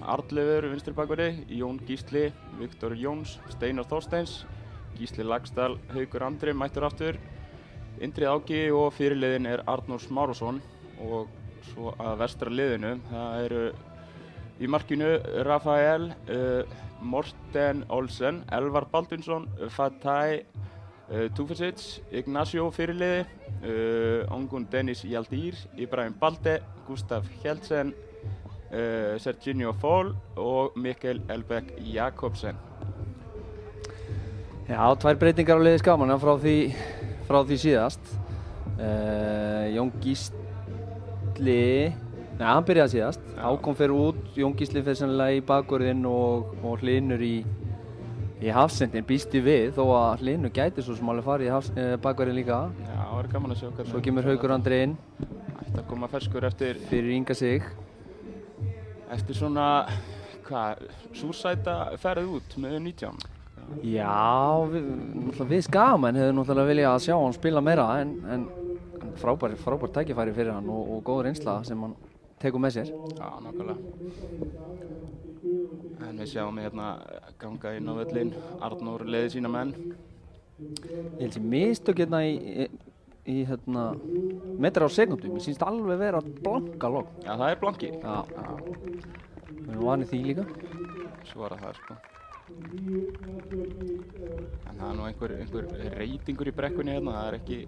Arnleifur vinstri bakverði, Jón Gísli, Viktor Jóns, Steinar Þorsteins, Gísli Laxdal, Haukur Andri mættur aftur, Indriði Áki og fyrirliðinn Arnór Smárásson. Og svo að vestra liðinu, það eru í markinu Rafael, Morten Olsen, Elvar Baldvinsson, Fatay Tufesic, Ignacio fyrirliði, Ongun Dennis Yaldir, Ibrahim Balde, Gustaf Hjeltsen, Serginho Fall og Mikkel Elbæk Jakobsen. Já, 2 breytingar á liði Skagamanna frá því síðast. Jón Gísli, hann byrjaði síðast. Hákon fer út, Jón Gísli fer sennilega í bakvörðinn og Hlynur í hafsendin. Býst ég við, þó að Hlynur gæti svo sem alveg farið í bakvörðinn líka. Já, það er gaman að sjá hvernig. Svo kemur Haukur Andri inn. Ætti að koma ferskur fyrir Inga Sig. Eftir svona, súrsæta ferð út með 19. Já, við Skagamenn hefðum náttúrulega viljað sjá hann spila meira en frábær tækifæri fyrir hann og góð reynsla sem hann tekur með sér. Já, nákvæmlega. En við sjáum hérna ganga inn á völlinn, Arnór leiði sína menn. Ég held sér mistök hérna í metrar á sekúndum. Mér sýnst alveg vera blanka logg. Já, það er blanki. Já. Við erum vanið því líka. Svo var það sko. En það er nú einhver reytingur í brekkunni hérna, það er ekki,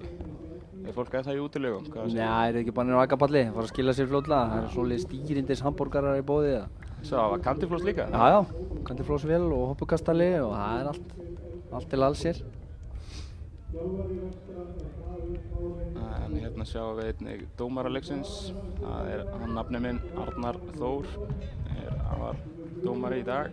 fólk að það í útilegum? Nei, það er ekki bara nýra á Akapalli, það fara að skila sér fljótlega, það er svolítið stýrindis hambúrgarar í bóði. Svo var Candyfloss líka? Já, Candyfloss vel og hoppukastali og það er allt til alls hér. En hérna sjáum við einnig dómara leiksins, það er hann nafni minn, Arnar Þór, hann var dómari í dag.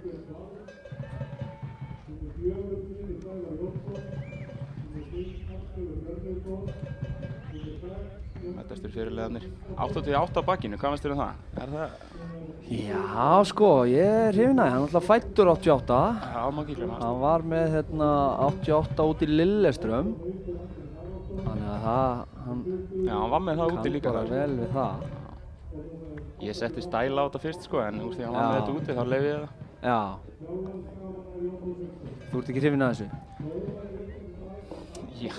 Mættastur fyrirliðarnir. 88 á bakinu, hvað finnst þér það? Er það? Já, sko, ég er hrifinn af því, hann er alltaf fæddur 88. Já, má ekki glemma. Hann var með 88 út í Lilleström. Þannig að Já, hann var með það úti líka þar. Kann bara vel við það. Ég setti stæla á þetta fyrst, sko, en úr því að hann var með þetta úti, þá leyfi ég það. Já. Þú ert ekki hrifinn af þessu? Ég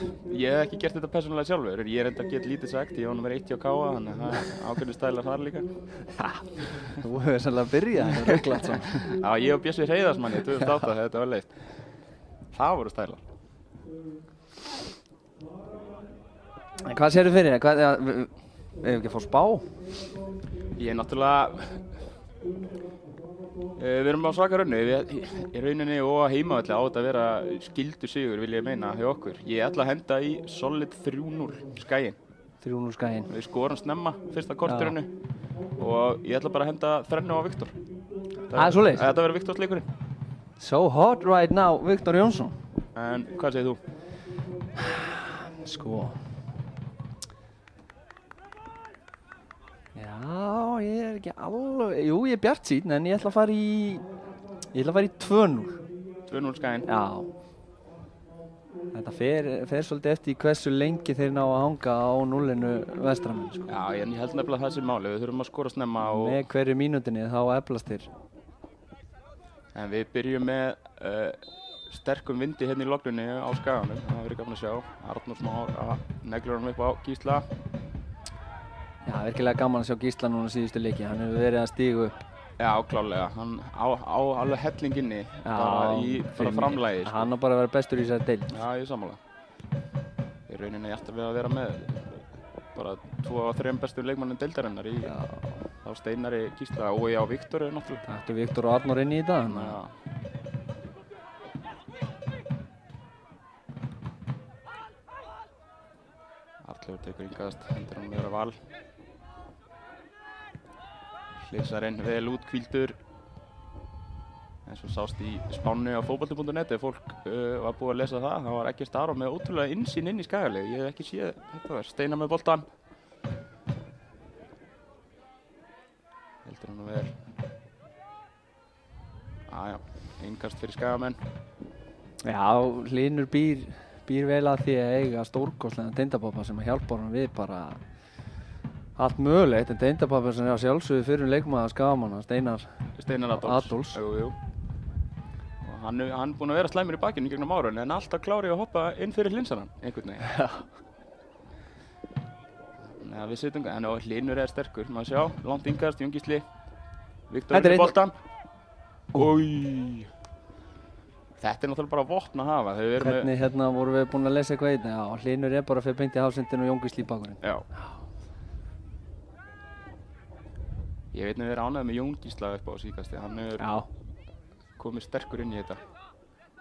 hef ekki gert þetta persónulega sjálfur. Ég er enda að geta lítið sagt, ég var nummer 1 hjá K.A. Þannig að það er ákveðnir stælar þar líka. Þú hefur sannlega byrjað að regla allt saman. Já, ég og Bjössi Hreiðarsmanni 2008 þegar þetta var leitt. Það voru stælar. En hvað sérðu fyrir þér? Ef ekki að fá spá? Ég er náttúrulega... Við erum á svaka raunni, í rauninni og heimavelli á þetta að vera skildur sigur vil ég meina hjá okkur. Ég ætla að henda í solid 3-0 Skaginn. 3-0 Skaginn. Við skorum snemma fyrsta korterinu og ég ætla bara að henda þrennu á Viktor. Það er svoleiðis? Þetta verður Viktors leikurinn. So hot right now, Viktor Jónsson. En hvað segir þú? Sko... Já, ég er ekki alveg... Jú, ég er bjartsýnn, en ég ætla að fara í 2-0. 2-0 Skaginn? Já. Þetta fer svolítið eftir hversu lengi þeir ná að hanga á núllinu vestramenn, sko. Já, ég held nefnilega það sé máli. Við þurfum að skora snemma og... Með hverju mínútinni þá eflast þeir. En við byrjum með sterkum vindi hérna í lognunni á Skaganum. Það verður gaman að sjá. Arnór smá neglur hann upp á Gísla. Já, virkilega gaman að sjá Gísla núna síðustu leiki. Hann hefur verið að stíga upp. Já, klálega. Hann á alveg helling inni bara í framlagi. Sko. Hann á bara að vera bestur í þessari deild. Já, ég er sammála. Í rauninni ég ætti við að vera með bara 2 af 3 bestu leikmannum deildarinnar í þá Steinari, Gísla og ég á Viktor náttúrulega. Það ættu Viktor og Arnór inn í þetta. Já. Arnleifur tekur yngast, hendur hann meira val. Hliðsarinn vel út hvíldur. En svo sást í spánni á fótbolti.net ef fólk var búið að lesa það. Það var Eggert Aron með ótrúlega innsýn inn í Skagalið. Ég hef ekki séð þetta þar. Steinar með boltan. Heldur hann vel. Jájá, innkast fyrir Skagamenn. Já, Hlynur býr vel að því að eiga stórkostlegan tindapappa sem að hjálpa honum við bara allt mögulegt. En tindapappa sem er að sjálfsögðu fyrir leikmaður Skagamanna, Steinar Steinar Adolfs. Adolfs. Jú. Og hann búinn að vera slæmur í bakinu gegnum árun en alltaf klárið að hoppa inn fyrir hlinsanan einhvern veginn. Já. Þannig að við sittum, en Hlynur sterkur, maður sjá, langt yngast, Jón Gísli. Viktor Þetta er vinnur boltan. Új. Þetta náttúrulega bara vopn að hafa. Hvernig vorum við búin að lesa eitthvað einn? Já, Hlynur bara fyrir beint í hafsendinu og Jón Gísli í bakgrunn. Já. Ég veit að við erum ánægðir með Jón Gísla upp á síðkasti. Hann hefur komið sterkur inn í þetta.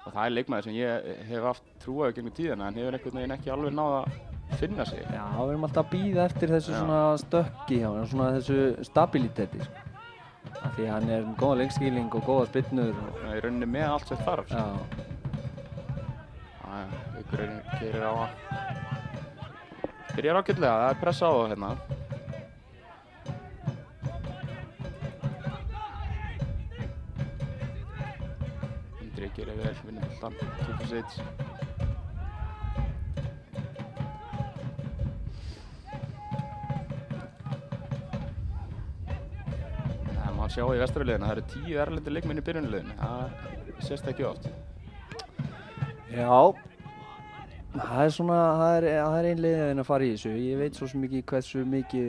Og það er leikmaður sem ég hef haft trúað gegnum tíðina en hefur einhvern veginn ekki alveg náð að finna sig. Já, við erum alltaf að bíða eftir þessu svona stökki hjá hann, svona þessu stabiliteti. Af því hann er með góða leikskýling og góða spyrnur. Það er í rauninni með allt sem þarf. Já. Haukurinn keyrir á hann. Byrjar ágætlega, það er pressa á það hérna. Indri gerir vel, vinnur boltan, tökur sitt. Maður sjá í vesturliðinu, það eru 10 erlendir leikmenn í byrjunarliðinu. Það sést ekki oft. Já. Það er svona, það er ein leiðin að fara í þessu. Ég veit svo mikið hversu mikið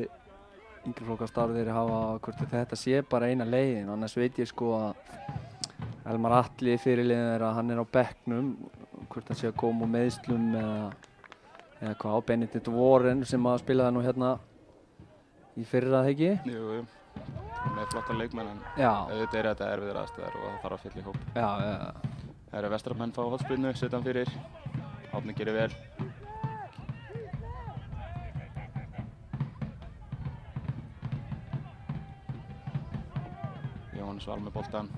yngri flokkastarf þeir hafa, hvort þetta sé bara eina leiðin. Annars veit ég sko að Elmar Atli fyrirliðin þeirra, hann er á bekknum, hvort hann sé að koma úr meiðslum eða hvað, Benedikt Warren sem að spilaði nú hérna í fyrra, ekki? Jú. Með flotta leikmenn en auðvitað er þetta erfiðar aðstæður og það þarf að fylla í hóp. Já. Það eru vestramenn fá hornspyrnu, setja hann fyrir. Árni gerir vel. Jóhannes Val með boltan.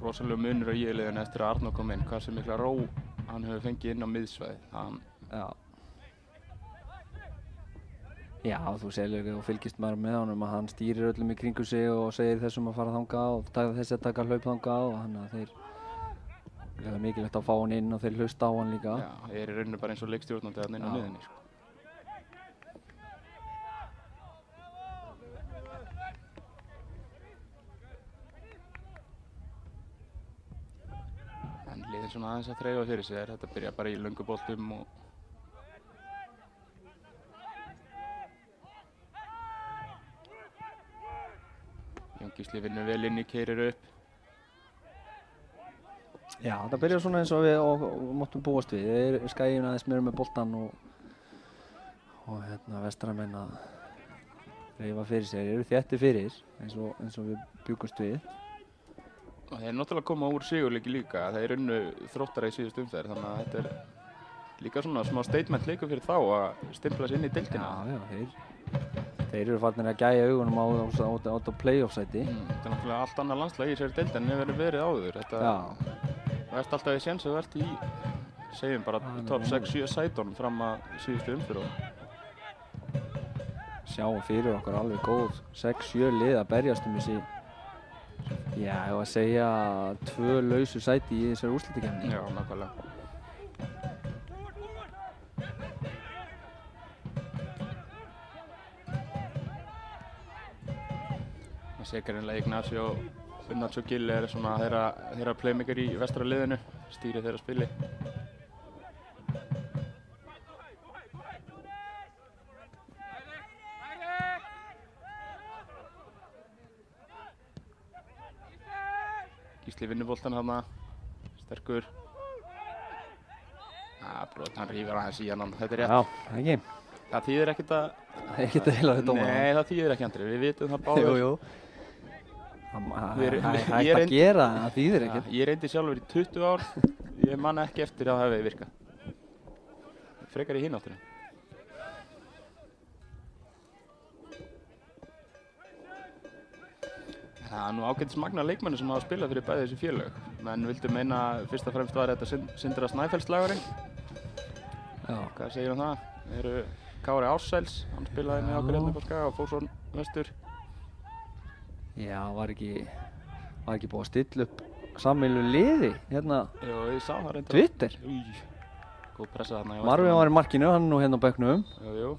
Rosalega munur á liðinu eftir að Arnór kom inn. Hversu mikla ró hann hefur fengið inn á miðsvæði. Já, þú segir og fylgist maður með honum að hann stýrir öllum í kringum sig og segir þessum að fara þangað og þessi að taka hlaup þangað og þannig að það er mikilvægt að fá hann inn og þeir hlusta á hann líka. Já, ég er í rauninu bara eins og leikstjórnandi þarna inn á miðjunni. En liðin svona aðeins að þreifa fyrir sig þetta byrja bara í lönguboltum og Jón Gísli vinnur vel inn í, keyrir upp. Já, það byrjar svona eins og við máttum búast við. Þeir skæjum aðeins meira með boltan og vestramenn að reifa fyrir sér. Þeir eru þéttir fyrir eins og við bjúkumst við. Og þeir náttúrulega koma úr sigurleiki líka. Þeir unnu Þróttara í síðustu umferð þannig að þetta er líka svona smá statement leikur fyrir þá að stimpla sig inn í deildina. Já, þeir eru farnir að gæja augunum á playoff-sæti. Þetta er náttúrulega allt annað landslag í þessari deild en hefur verið áður. Þú ert alltaf í séns að þú ert í, segjum bara top 6-7 sætunum fram að síðustu umferð. Sjáum fyrir okkur alveg góð 6-7 lið að berjast þessi, já, ég var að segja 2 lausu sæti í þessari úrslitakeppni. Já, nákvæmlega. Sekarínlega Ignacio Gil er svona þeirra playmaker í vestra liðinu, stýrir þeirra spili. Gísli vinnur boltan þarna, sterkur. Hann rífur aðeins í hann, þetta er rétt. Já, ekki. Það þýðir ekkert að... Ekkert að heila þetta dómara. Nei, það þýðir ekki, Andri, við vitum það báðir. Jú. Það er hægt að gera, það þýðir ekkert. Ég reyndi sjálfur í 20 ár, ég man ekki eftir að það hefði virkað. Frekar í hináttunni. Það er nú ágætis magna leikmenni sem hafa spilað fyrir bæði þessi félög. Menn vildu meina, fyrst og fremst var þetta Sindra Snæfellslagurinn. Já. Hvað segir það? Það eru Kári Ársæls, hann spilaði með okkur hérna upp á Skaga og fór svo vestur. Já, var ekki búið að stilla upp sameiginlegu liði hérna? Jú, ég sá það reyndar. Twitter? Góð pressa þarna. Marvin var í markinu, hann er nú hérna á bekknum. Jú.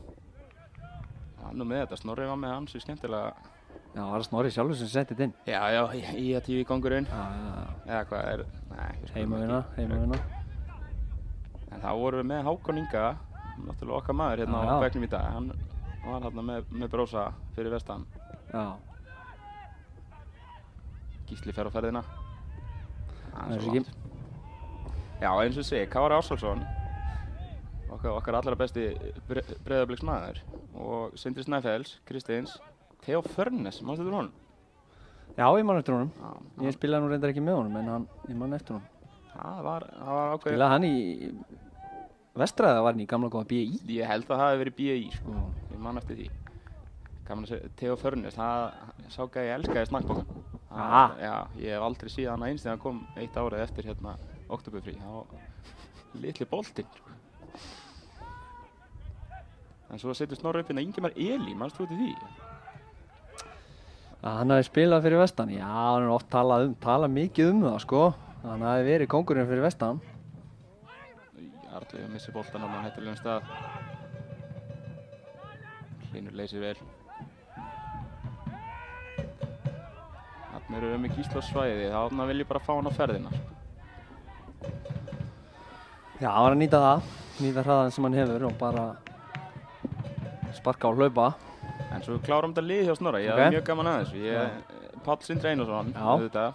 Nú með þetta, Snorri var með hans í skemmtilega. Já, var það Snorri sjálfur sem setti þetta inn? Já, í að tífi gangurinn. Já. Eða hvað er, nei. Heimavina. En þá vorum við með Hákon Inga, náttúrulega okkar maður hérna á bekknum í dag. Hann var hérna með brósa fyrir vestan. Já. Gísli fer á ferðina. Það er svo ekki. Já, eins og segi, Kári Ársælsson, okkar allra besti Breiðabliksmaður, og Sindri Snæfells, Kristins, Theo Förnes, mannstu þú honum? Já, ég man eftir honum. Ég spilaði nú reyndar ekki með honum, en ég man eftir honum. Það var ákveðið. Spilaði hann í Vestræða, var hann í gamla góða BI? Ég held að það hafi verið BI, sko. Ég man eftir því. Gaman að segja, Theo Förnes, sá gæði elskaði snakkbókan. Já, ég hef aldrei síðan hann eins þegar hann kom 1 árið eftir hérna októberfrí. Það var litli boltinn. En svo setur Snorri upp hérna Ingimar Elí, mannstu þú til því? Hann hafi spilað fyrir vestan, já, hann er oft talað mikið það, sko. Hann hafi verið kóngurinn fyrir vestan. Arnleifur missir boltan á hættulegum stað. Hlynur leysir vel. Þarna eru við með Gísla á svæði, þá vil ég bara fá hann á ferðina. Já, hann var að nýta hraðan sem hann hefur og bara sparka og hlaupa. En svo klárum þetta lið hjá Snorra, ég hafði mjög gaman að þessu. Páll Sindri Einarsson, auðvitað,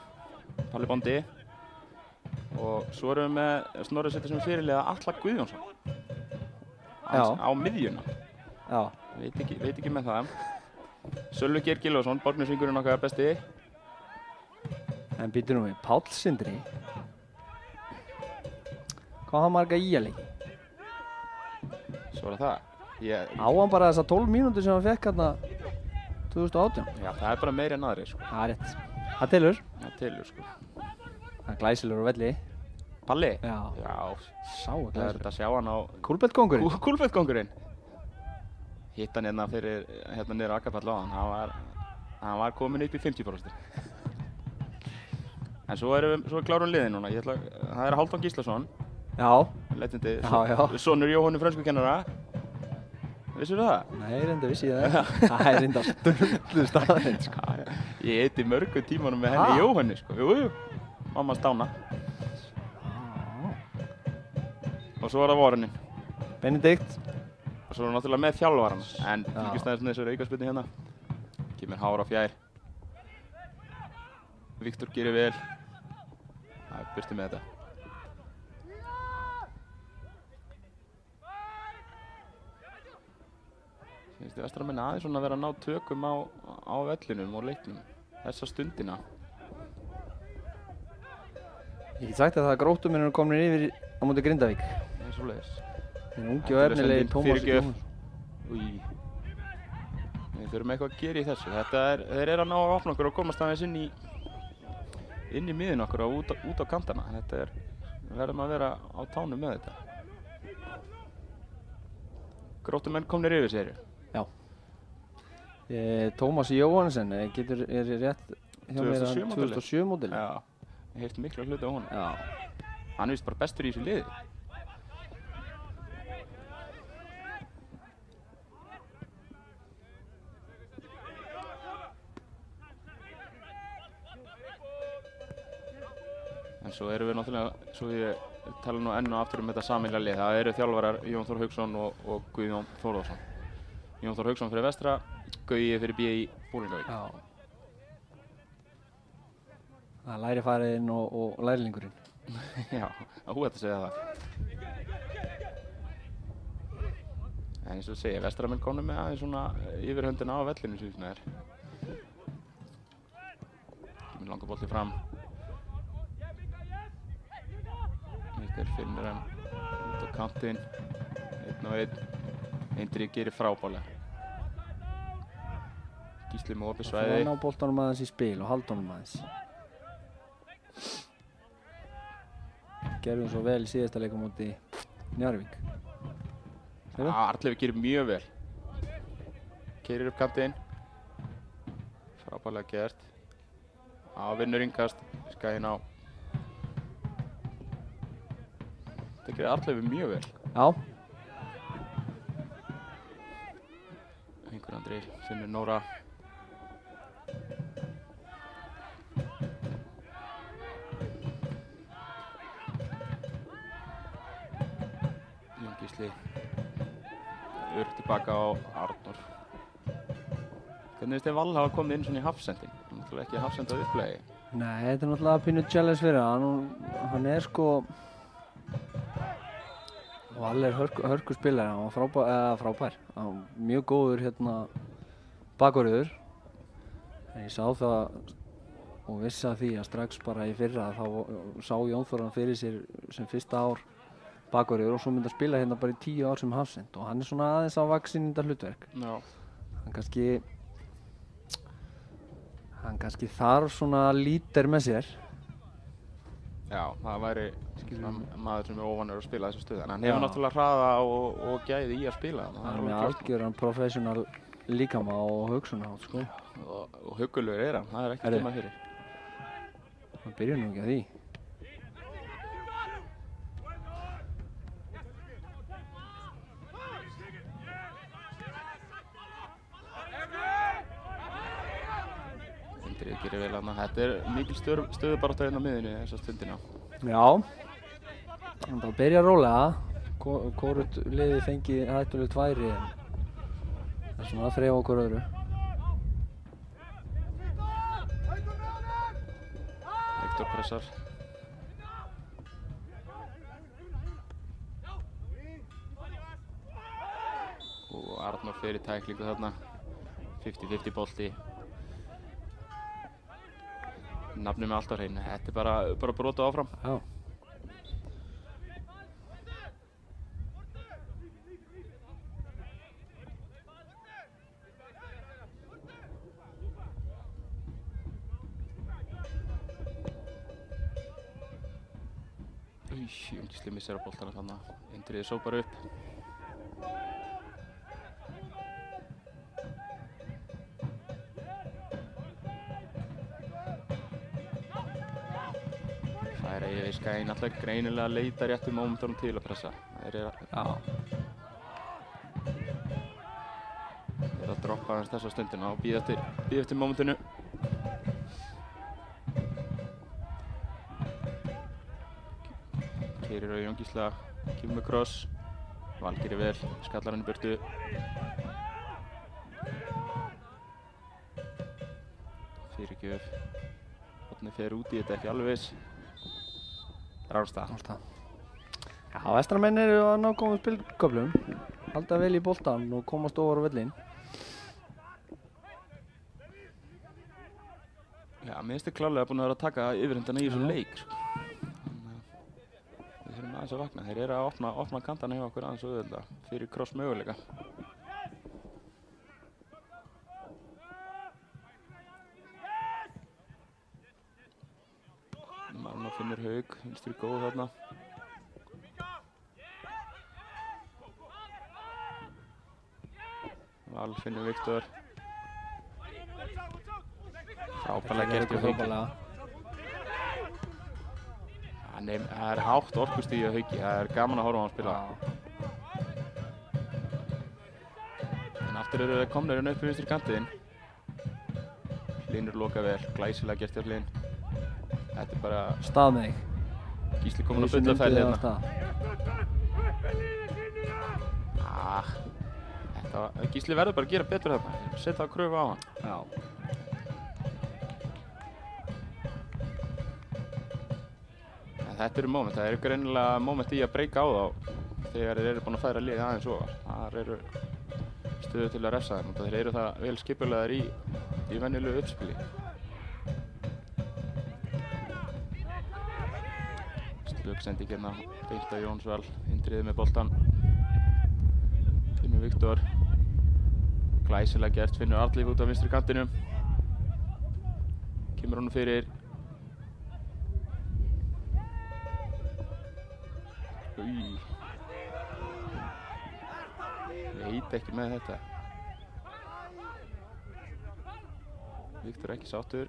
Palli Bondi. Og svo erum við með Snorri setja sem fyrirliða Atla Guðjónsson. Á miðjuna. Já. Veit ekki með það. Sölvi Geir Gylfason, Borgnesvingurinn okkar besti. En býtur nú við, Páll Sindri. Hvað hafa marga IA-leiki? Svo er það. Á hann bara þessar 12 mínútur sem hann fekk hérna 2018? Já, það er bara meiri en aðri, sko. Það er rétt. Það telur. Það telur, sko. Það er glæsilegur á velli. Palli? Já. Já. Sá að glæsilegur. Það er þetta að sjá hann á... Kúlbeltkóngurinn? Kúlbeltkóngurinn. Hitt hann hérna fyrir, hérna niður Akapall á hann. Hann var komin upp í 50%. En svo klárum liðin núna. Það er Hálfdán Gíslason. Já. Legendi. Já. Sonur Jóhannu frönskukennara. Vissir það? Nei, reynda vissi ég það. Það er reynda stundlu staðarinn, sko. Ég eyti mörgu tímanum með henni Jóhanni, sko. Jú. Mamma stána. Og svo var það Vorunin. Benedikt. Og svo var náttúrulega með þjálfaran. En fylgjast aðeins með þessari aukaspyrnu hérna. Kemur hár á fjær. Viktor gerir vel. Það er burti með þetta. Finnst þið vestramenn aðeins svona að vera að ná tökum á vellinum og leiknum þessa stundina? Ég get sagt að það Gróttumennir eru komin yfir á móti Grindavík. Það er svoleiðis. Þeir ungi og efnilegi Tómas Jóhann. Við þurfum eitthvað að gera í þessu. Þeir eru að ná að opna okkur og komast aðeins inn í miðin okkur og út á kantana. Við verðum að vera á tánum með þetta. Gróttumenn komnir yfir sér. Já. Tómas Jóhannsson, er rétt hjá mér 2007 módel? Já, ég heyrti miklu hluti á honum. Já. Hann er vist bara bestur í þessu liði. En svo erum við náttúrulega, svo ég tala nú enn og aftur þetta sameiginlega lið. Það eru þjálfarar Jón Þór Hauksson og Guðjón Þórðarsson. Jón Þór Hauksson fyrir vestra, Gauji fyrir BI Búlingavík. Já. Það er lærifæriðinn og lærlingurinn. Já, þú ætti að segja það. En eins og segja, vestramenn komnir með aðeins svona yfirhöndina á vellinu sem svona er. Kemur langur bolti fram. Mikael finnur hann út á kantinn. 1-1. Eindri gerir frábálega. Gísli með opið svæði. Það ná boltanum aðeins í spil og haldunum aðeins. Gerðum svo vel í síðasta leik á móti Njarðvík. Arnleifur gerir mjög vel. Keyrir upp kantinn. Frábærlega gert. Vinnur innkast. Skæðin á. Það gerir Arnleifur mjög vel. Já. Einhver Andri Andri finnur Nóra. Jón Gísli tilbaka á Arnór. Hvernig finnst þér Val hafa komið inn svona í hafsendin? Hann er náttúrulega ekki hafsend á upplegi. Nei, þetta er náttúrulega pínu challenge fyrir hann. Hann er sko... Val er hörku spilari, hann var frábær. Hann var mjög góður bakvörður. En ég sá það og vissi að því að strax bara í fyrra þá sá Jón Þór hann fyrir sér sem fyrsta ár bakvörður og svo myndi að spila bara í 10 ár sem hafsend og hann er svona aðeins á vaxinn í þetta hlutverk. Já. Hann kannski þarf svona lítir með sér. Já, það væri maður sem er óvanur að spila þessu stöðu. En hann hefur náttúrulega hraða og gæði í að spila. Hann er með algjöran professional líkama og hugsunarhátt, sko. Og huggulegur er hann, það er ekki tíma fyrir. Hann byrjar nú ekki að því. Indriði gerir vel þarna. Þetta er mikil stöðubarátta hérna á miðjunni þessa stundina. Já. Hann bara byrja rólega. Hvorugt liðið fengið hættulegt færi. Það er svona að þreifa okkur öðru. Viktor pressar. Og Arnór fer í tæklingu þarna. 50-50 bolti. Nafnið með allt á hreinu. Þetta er bara brota áfram. Já. Jón Gísli missir á boltana þarna. Indriði sópar upp. Skæin alltaf greinilega leita réttu mómentunum til að pressa. Þeir eru að droppa aðeins þessa stundina og bíða eftir mómentinu. Keyrir á Jón Gísla, kemur með kross. Val gerir vel, skallar hann í burtu. Fyrirgjöf. Botni fer út í þetta ekki alveg viss. Rárstað. Já, vestramenn eru að ná góðum spilköflum. Halda vel í boltan og komast ofar á völlinn. Já, mér finnst þið klárlega búin að vera að taka yfirhundana í þessum leik. Við þurfum aðeins að vakna. Þeir eru að opna kantana hjá okkur aðeins auðvitað fyrir kross möguleika. Marno finnur Haug, vinstri góð þarna. Val finnur Viktor. Frábærlega gert hjá Hauki. Það er hátt orkustig hjá Hauki, það er gaman að horfa á hann spila. En aftur eru þeir komnir upp í vinstri kantiðinn. Hlynur loka vel, glæsilega gert hjá Hlyn. Þetta er bara... Stað með þig. Gísli komin að bulla færi hérna. Gísli verður bara að gera betur þarna. Setja á kröfu á hann. Já. En þetta eru moment. Það eru greinilega moment í að breyka á þá þegar þeir eru búin að færa liðið aðeins ofar. Það eru stöðu til að refsa þeim. Þeir eru það vel skipulaðir í venjulegu uppspili. Slögsending hérna, beint á Jóns Val, Indriði með boltan. Finnur Viktor. Glæsilega gert, finnur Arnleif út á vinstri kantinum. Kemur honum fyrir. Veit ekki með þetta. Viktor ekki sáttur.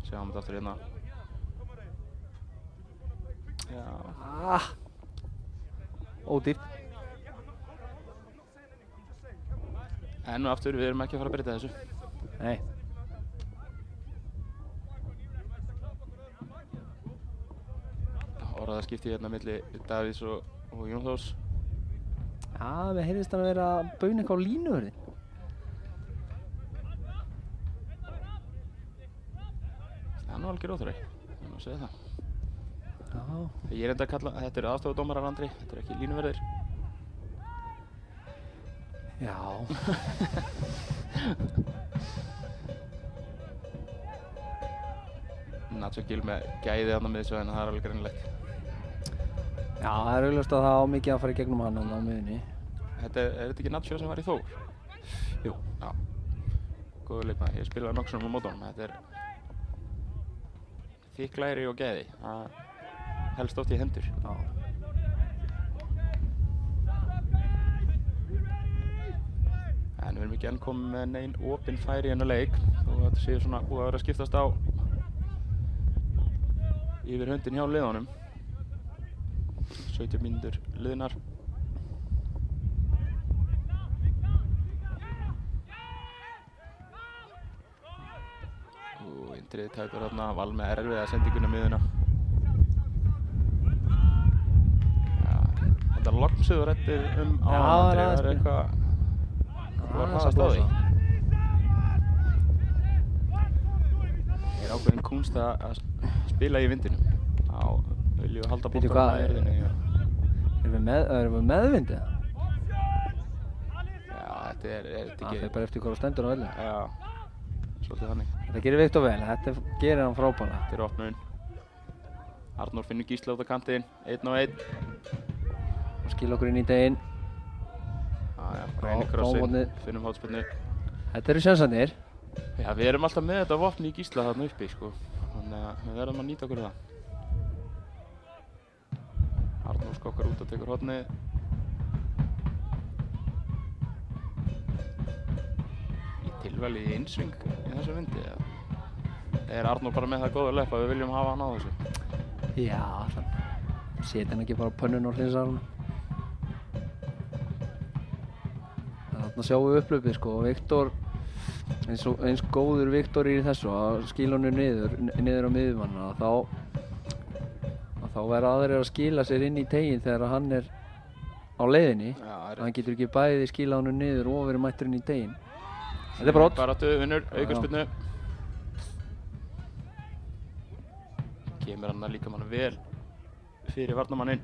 Sjáum þetta aftur hérna. Ódýrt. Enn og aftur, við erum ekki að fara að breyta þessu. Nei. Orðaskipti hérna milli Davíðs og Jón Þórs. Já, mér heyrðist hann að vera að bauna eitthvað á línuverðin. Það er nú algjör óþarfi, ég má segja það. Já. Ég er enda að kalla, þetta eru aðstofadómarar Andri, þetta eru ekki línuverðir. Já. Nacho Gil með gæði þarna miðsvæðina, það er alveg greinilegt. Já, það er augljóst að það á mikið að fara í gegnum hann á miðunni. Er þetta ekki Nacho sem var í Þór? Jú. Já. Góður leikmaður, ég spilaði nokkuð svona á mótunum. Þetta er þykk læri og gæði. Það helst oft í hendur. Já. En við erum ekki enn komið með neinn opinn færi í hennar leik. Þó að þetta séu svona búið að vera að skiptast á yfir höndin hjá liðunum. 17 mínútur liðnar. Indriði tæpur þarna, Val með erfiða sendinguna miðuna. Ja, þetta lognsuður eftir áhaldri, það er eitthvað að hraðast á því. Það er ákveðin kúnst að spila í vindinum. Þá viljum við halda boltanum á jörðinni. Erum við meðvindið? Já, þetta er ekki... Það fer bara eftir hvað stendur á velli. Já, svolítið þannig. Þetta gerir Viktor vel, þetta gerir hann frábæra. Þetta er opnun. Arnór finnur Gísla út á kantinn, 1-1. Og skil okkur inn í deginn. Já, reynir krossinn, finnum hotspinnu. Þetta eru sjansarnir. Já, við erum alltaf með þetta vopn í Gísla þarna uppi, sko. Þannig að við verðum að nýta okkur það. Arnór skokkar út og tekur hornið. Í tilvæli í innsving í þessu vindi, eða? Er Arnór bara með það góða löp að við viljum hafa hann á þessu? Já, þannig. Setja hann ekki bara á pönnun og hlinsar hann. Þarna sjáum við upplöpið, sko. Viktor, eins góður Viktor í þessu, að skila hann niður á miðjumanna, þá verða aðrir að skila sér inn í teginn þegar hann er á leiðinni. Já, hann getur ekki bæði skila hann niður og verið mættur inn í teginn. Þetta er brot. Baráttu, vinnur, aukaspyrnu. Kemur hann líka mann vel fyrir varnarmanninn.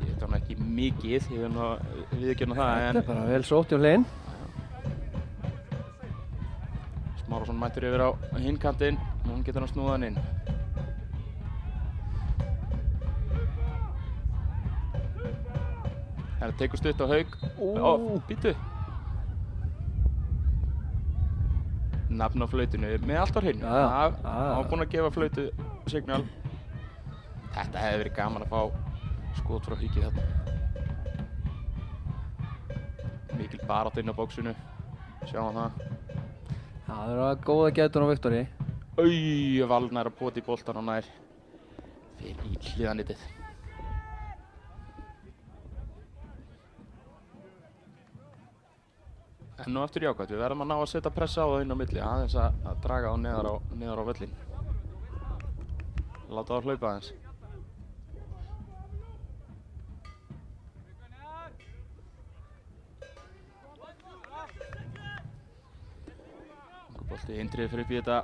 Þetta var ekki mikið, ég vil nú viðurkenna það. Þetta er bara vel sótt hjá hliðin. Smárásson mættur yfir á hinn kantinn, hún getur hann snúða hann inn. Það tekur stutt á Hauk. Býtu. Nafn á flautinu með allt á hreinu. Hann var búinn að gefa flautu signal. Þetta hefði verið gaman að fá skot frá Hauki þarna. Mikil barátta inn á bóksinu. Sjáum það. Það eru að góða gætur á Viktori. Valnær að pota í boltan og nær fyrir í hliðanitið. Enn og aftur jákvæmt, við verðum að ná að setja pressa á það inn á milli, aðeins að draga þá neðar á völlin. Láta það hlaupa aðeins. Bolti Indriði fyrir upp í þetta.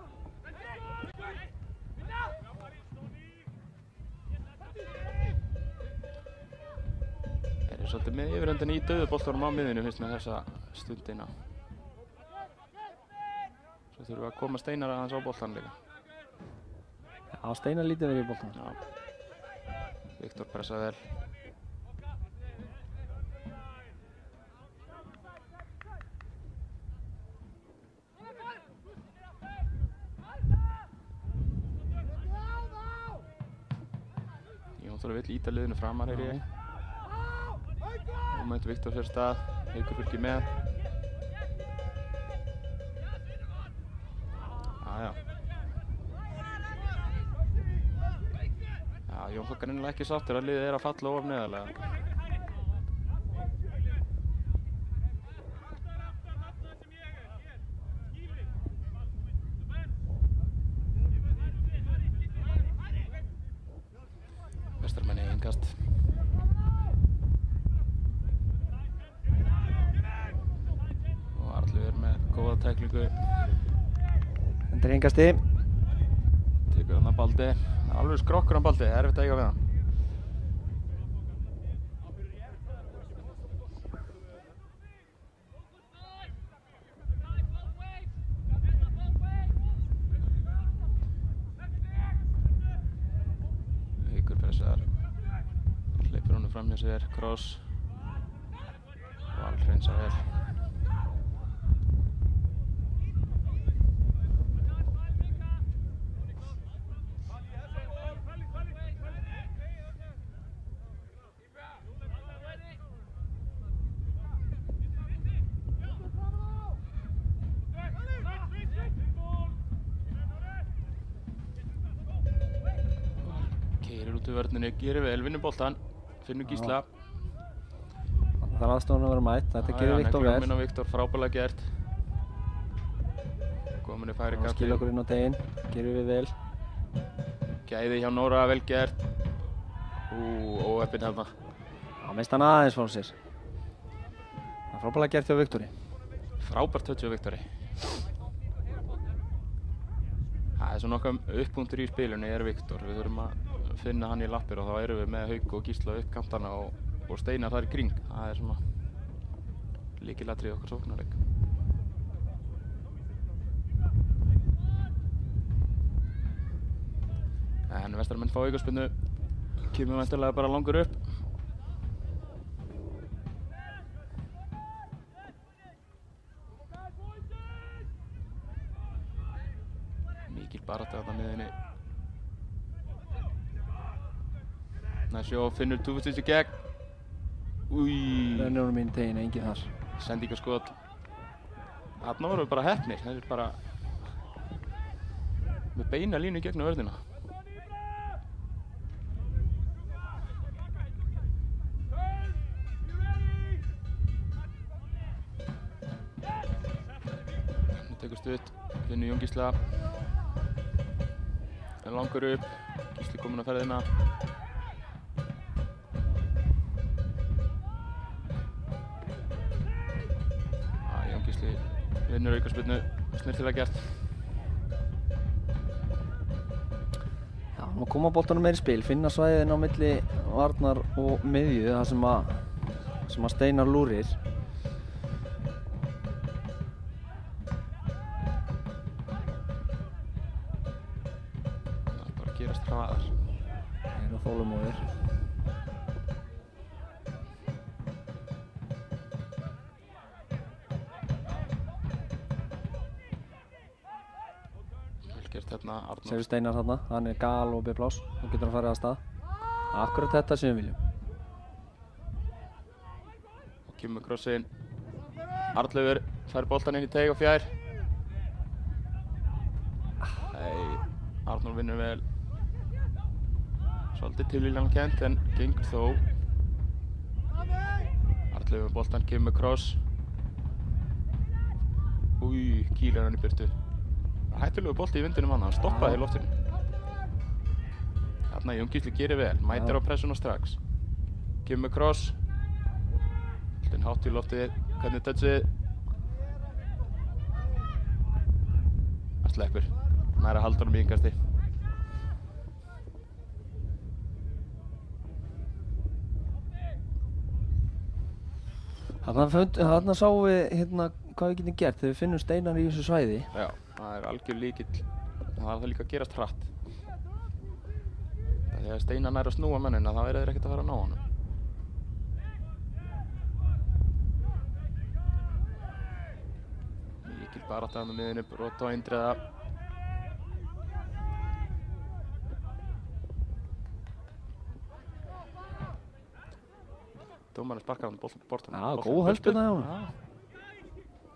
Þeir eru svolítið með yfirhöndin í dauðuboltanum á miðinu finnst með þessa stundina. Svo þurfum við að koma Steinar aðeins á boltan líka. Já, Steinar lítið verið í boltan. Já. Viktor pressa vel. Jónþór vill íta liðinu framar, heyri ég. Nú mætti Viktor fyrir stað, Haukur fylgir með. Já. Já, Jón Þór greinilega ekki sáttur að liðið er að falla of neðarlega. tæklingu. Þetta er hingasti. Tekur hann að Baldi. Alveg skrokkur hann Baldi, erfitt að eiga við hann. Haukur pressar. Hleypur honum fram hjá sér, kross. Val hreinsar vel. Keyrir út í vörninni, gerir vel, vinnur boltan, finnur Gísla. Það er aðstofan að vera mætt, þetta gerir Viktor vel. Neglir á Viktor, frábærlega gert. Komin í færi Hann skilur okkur inn á deginn, gerir við vel. Gæði hjá Nóra, vel gert. Óheppinn hérna. Já, minnst hann aðeins frá sér. Það er frábærlega gert hjá Viktori. Frábært touch hjá Viktori. Það er svona okkar upppunktur í spilunni er Viktor. Við þurfum að finna hann í lappir og þá erum við með Hauk og Gísla upp kantana og Steinar þar í kring. Það er svona lykilatriði okkar sóknarleik. En Vestarmenn fá aukaspyrnu. Kemur væntanlega bara langur upp. Mikil barátta þarna miðinni. Næsjó finnur Túfustis í gegn. Rennur honum inn í teginn, enginn þar. Sendingaskot. Þarna vorum við bara heppnir. Það er bara með beina línu í gegnum vörðina. Nú tekur stutt, finnur Jón Gísla. Langur upp, Gísli kominn á ferðina. Jón Gísli vinnur aukaspyrnu, snyrtilega gert. Já, nú koma boltanum meira í spil, finna svæðin á milli varnar og miðju, það sem að Steinar lúrir. Gerast hraðar. Það eru þolinmóðir. Vel gert hérna Arnór. Segur Steinar þarna, hann er gal og beplás. Nú getur hann farið að stað. Akkurat þetta sem við viljum. Og kemur krossinn. Arnleifur fær boltan inn í teig og fjær. Arnór vinnur vel. Svolítið tilvíljankennt en gengur þó. Arnleifur með boltan, kemur með kross. Kýlar hann í burtu. Hættulegu bolti í vindinum hann stoppaði í loftinu. Þarna Jón Gísli gerir vel, mætir á pressuna strax. Kemur með kross. Boltinn hátt í loftið, hvernig touchið. Það sleppur. Næra halda honum í yngasti. Þarna sáum við hérna hvað við getum gert þegar við finnum Steinar í þessu svæði. Já, það er algjör líkill. Það þarf líka að gerast hratt. Þegar Steinar nær að snúa mennina þá eru þeir ekkert að fara að ná honum. Líkill barátta þarna á miðjunni, brot á Indriða. Dómarinn sparkar hann boltanum. Já, góð höldspyrna hjá honum.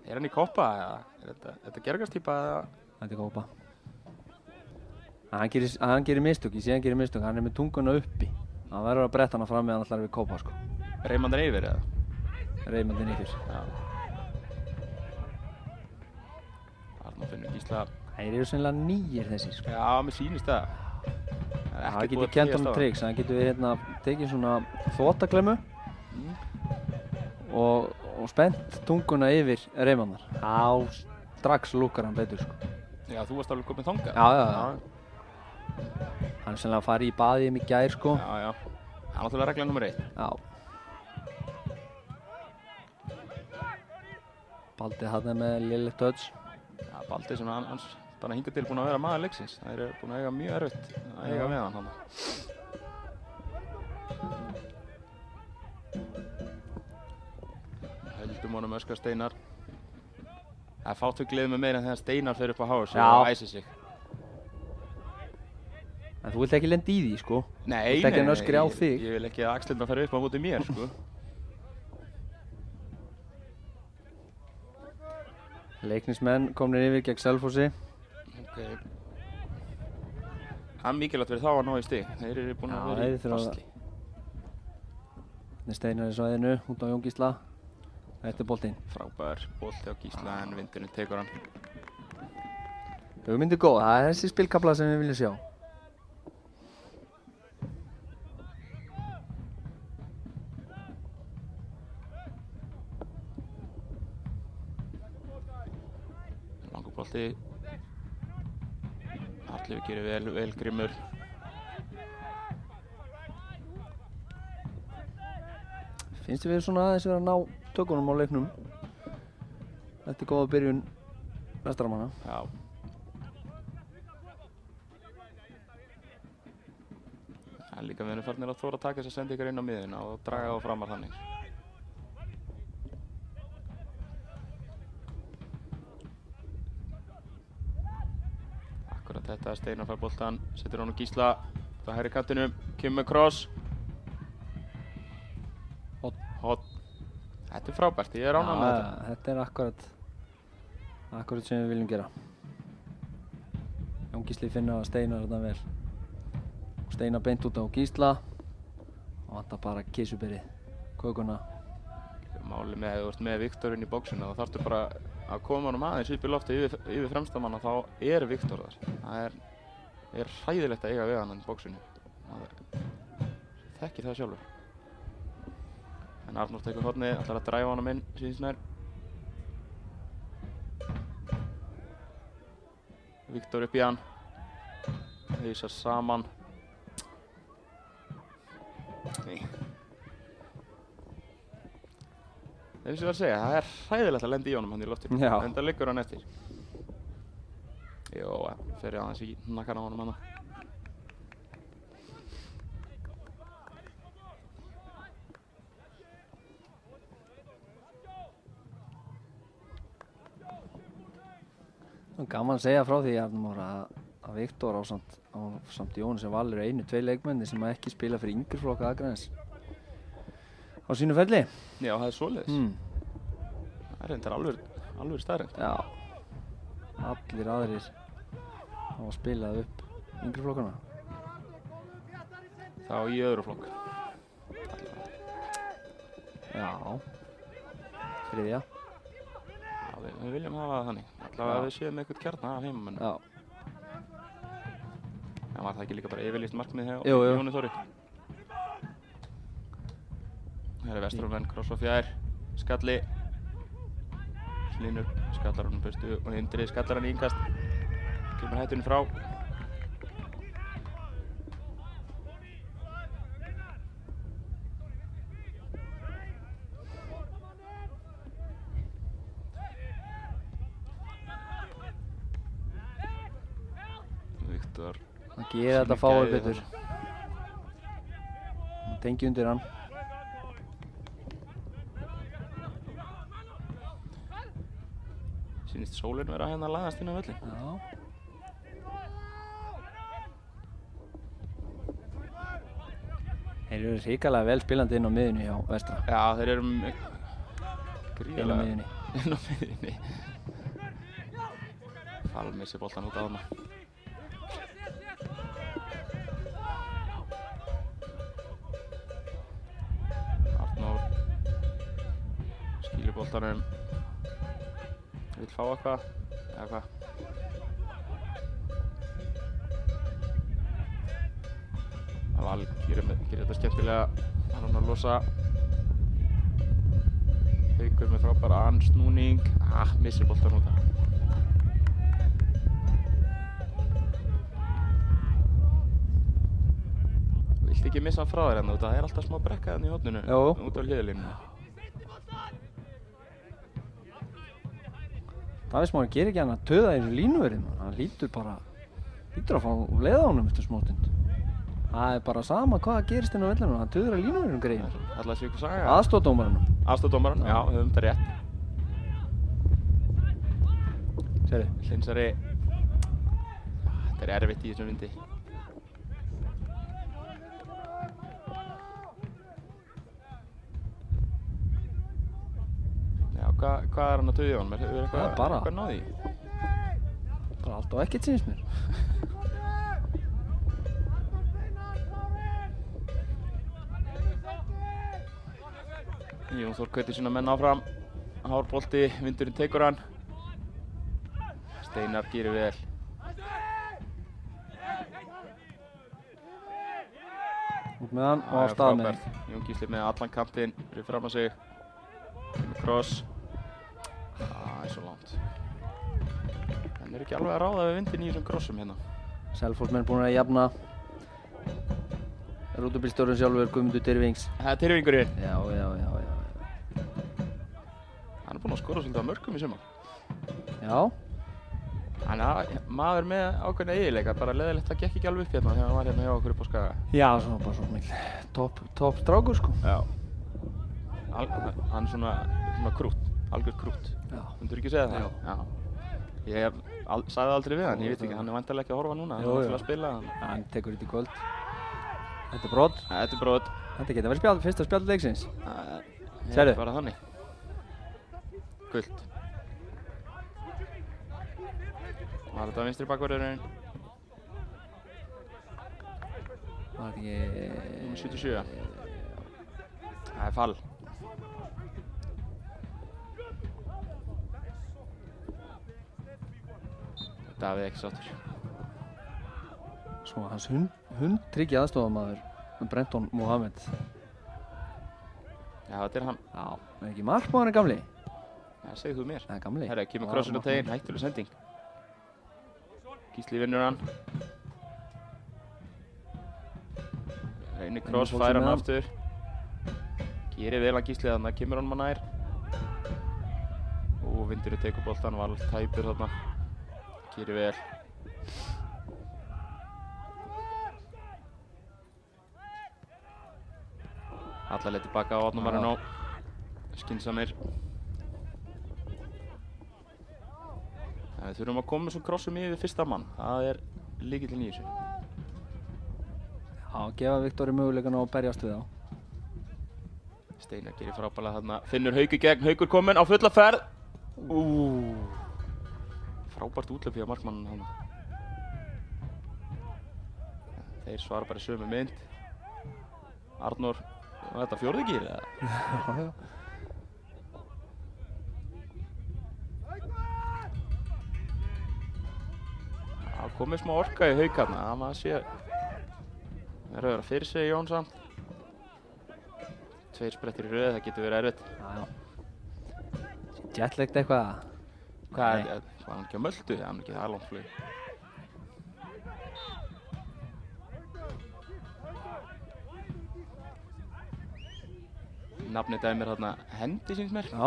Er hann í koppa eða er þetta gergarstýpa eða? Þetta er koppa. Hann gerir mistök, ég sé hann gerir mistök. Hann er með tunguna uppi. Hann verður að bretta hana fram með hann allar við koppa sko. Reimandinn yfir eða? Reimandinn yfir. Já. Arnór finnur Gísla. Þeir eru sennilega nýjir þessir sko. Já, mér sýnist það. Það getur kent honum triks. Það getur við hérna tekið svona þvottaklemmu og spennt tunguna yfir reimannar. strax lúkar hann betur sko. Já, þú varst alveg komin þangað. Já. Hann er sennilega að fara í baðið mig gær sko. Já. Það er náttúrulega regla nr. 1. Já. Baldi hann með lillegt touch. Já, Baldi sem hans bara hingað til búinn að vera maður leiksins. Það er búinn að eiga mjög erfitt að eiga við hann. Höldum honum öskar Steinar. Það er fátt við gleðum með meira en þegar Steinar fer upp á háa sig og æsir sig. En þú vilt ekki lenda í því sko. Nei, þú vilt ekki nöskri á þig. Ég vil ekki að axlirnar fara upp á móti mér sko. Leiknismenn komnir yfir gegn Selfossi. Okay. Það er mikilvægt fyrir þá að ná í stig. Þeir eru búin að vera í fastli. Þannig Steinar í svæðinu út á Jón Gísla. Þetta er boltinn. Frábær bolti á Gísla en vindurinn tekur hann. Hugmynd er góð. Það er þessi spilkafla sem við viljum sjá. Langur bolti. Arnleifur gerir vel Grimmur. Finnst þið við svona aðeins vera að ná tökunum á leiknum. Þetta er góða byrjun vestaramanna. Já. Það er líka við erum farnir að þóra að taka þess að senda ykkur inn á miðuna og draga á framar þannig. Akkurat þetta er Steinar fær boltan, setur hann á Gísla á hægri kantinum, kemur cross. Hot. Þetta er frábært, ég er ánægður með þetta. Þetta er akkurat sem við viljum gera. Jón Gísli finna að Steinar þetta vel. Steinar beint út á Gísla og vantar bara kísuberið, kökuna. Máli með að þú ert með Viktorinn í bóksinu þá þarftu bara að koma honum aðeins upp í lofti yfir fremstamanna þá er Viktor þar. Það er hræðilegt að eiga við hann í bóksinu. Þekkir það sjálfur. En Arnór tekur hornið, ætlar að dræfa honum inn síðan. Viktor upp í hann. Hausar saman. Nei. Það finnst ég að segja, það er hræðilegt að lenda í honum hann í loftinu. Já. En það liggur hann eftir. Jó, fer ég aðeins í nakkan á honum hann. Gaman að segja frá því að Viktor á samt Jón sem valur tveir leikmenni sem ekki spila fyrir yngri flokka Akraness á sínu ferli. Já, það er svoleiðis. Það er reyndar alveg staðreynd. Já, allir aðrir hafa spilað upp yngri flokkana. Þá í öðru flokk. Já, þriðja. Við viljum hafa það þannig. Allavega að við séum með eitthvað kjarna af heimamönnum. Já. En var það ekki líka bara yfirlýst markmið hjá Jóni Þóri? Það er Vesturmenn, kross og fjær, skalli. Hlynur skallar hann burtu og Indrið skallar hann í innkast. Kemur hættunni frá. Viktor. Hann gerir þetta fáir betur. Hann tengi undir hann. Sýnist sólinn vera hérna að lagast inn á völlin. Já. Þeir eru hrikalega vel spilandi inn á miðjunni hjá Vestra. Já, þeir eru Inn á miðjunni. Inn á miðjunni. Fall missir boltan út af hana. Arnór skýlir boltanum. Vill fá eitthvað, eða hvað? Val gerir þetta skemmtilega. Hann að losa. Haukur með frábæra ansnúning. Missir boltan út af. ekki missa hann frá þér hérna, það er alltaf smá brekka hérna í horninu, út á hliðarlínunni. Davíð Smári gerir ekki hann að töða í þessu línuverið, hann hlýtur að fá leið á honum eftir smástund. Það er bara sama hvað gerist inn á vellinum, hann töður að línuverðum greiðin. Alltaf sé ykkur saga. Aðstoðdómarann. Já, höfum þetta rétt. Sérðu? Hlinsari. Þetta er erfitt í þessum vindi. Já, hvað er hann að töðja á honum? Er eitthvað náði? Bara allt og ekkert sýnist mér. Jón Þór hvetur sína menn áfram. Hár bolti, vindurinn tekur hann. Steinar gerir vel. Út með hann og á stað með hann. Jón Gísli með allan kantinn fyrir fram að sig. Kross. Það er svo langt. Hann er ekki alveg að ráða við vindin í þessum krossum hérna. Selfossmenn búin að jafna. Rútubílstjórinn sjálfur, Guðmundur Tyrfings. Það er Tyrfingurinn. Já. Hann er búinn að skora svolítið á mörkum í sumar. Já. Hann er maður með ákveðna eiginleika, bara leiðilegt það gekk ekki alveg upp hérna þegar hann var hérna hjá okkur upp á Skaga. Já, svona bara svo mikil topp strákur sko. Já. Hann er svona krútt, algjört krútt. Já. Myndirðu ekki segja það? Já. Ég sagði aldrei við hann, ég veit ekki, hann er væntanlega ekki að horfa núna, hann er til að spila. Hann tekur þetta í kvöld. Þetta er brot. Þetta er brot. Þetta geta verið fyrsta spjald leiksins. Sérðu? Bara þannig. Gult. Var þetta vinstri bakvörðurinn? Var þetta ekki... 77. Það er fall. Davíð ekki sáttur. Svo hans hundtryggi aðstofamaður Brenton Mohamed. Já, þetta er hann. Já, er ekki markmaðurinn gamli? Já, segðu þú mér. Það er gamli. Herra, kemur krossinn á teginn, hættuleg sending. Gísli vinnur hann. Reynir kross, fær hann aftur. Gerir vel að Gísli þarna, kemur hann nær. Og vindurinn tekur boltan, var allt tæpur þarna. Gerir vel. Alla leið tilbaka á Árnómarinn á. Skynsamir. Við þurfum að koma með svona krossum yfir fyrsta mann. Það er lykillinn í þessu. Já, gefa Viktori möguleikann á að berjast við þá. Steinar gerir frábærlega þarna. Finnur Hauku gegn. Haukur kominn á fulla ferð. Frábært útlöp hjá markmanninn þarna. Þeir svara bara í sömu mynd. Arnór. Var þetta fjórði gír eða? Já. Það komið smá orka í Hauk þarna, það maður sé. Það er að vera fyrir sig Jón samt. 2 sprettir í röð, það getur verið erfitt. Já. Jetlegt eitthvað? Hvað er það? Var hann ekki á Möldu? Það er ekki það langt flug. Nafnið dæmir þarna hendi síns mér. Já.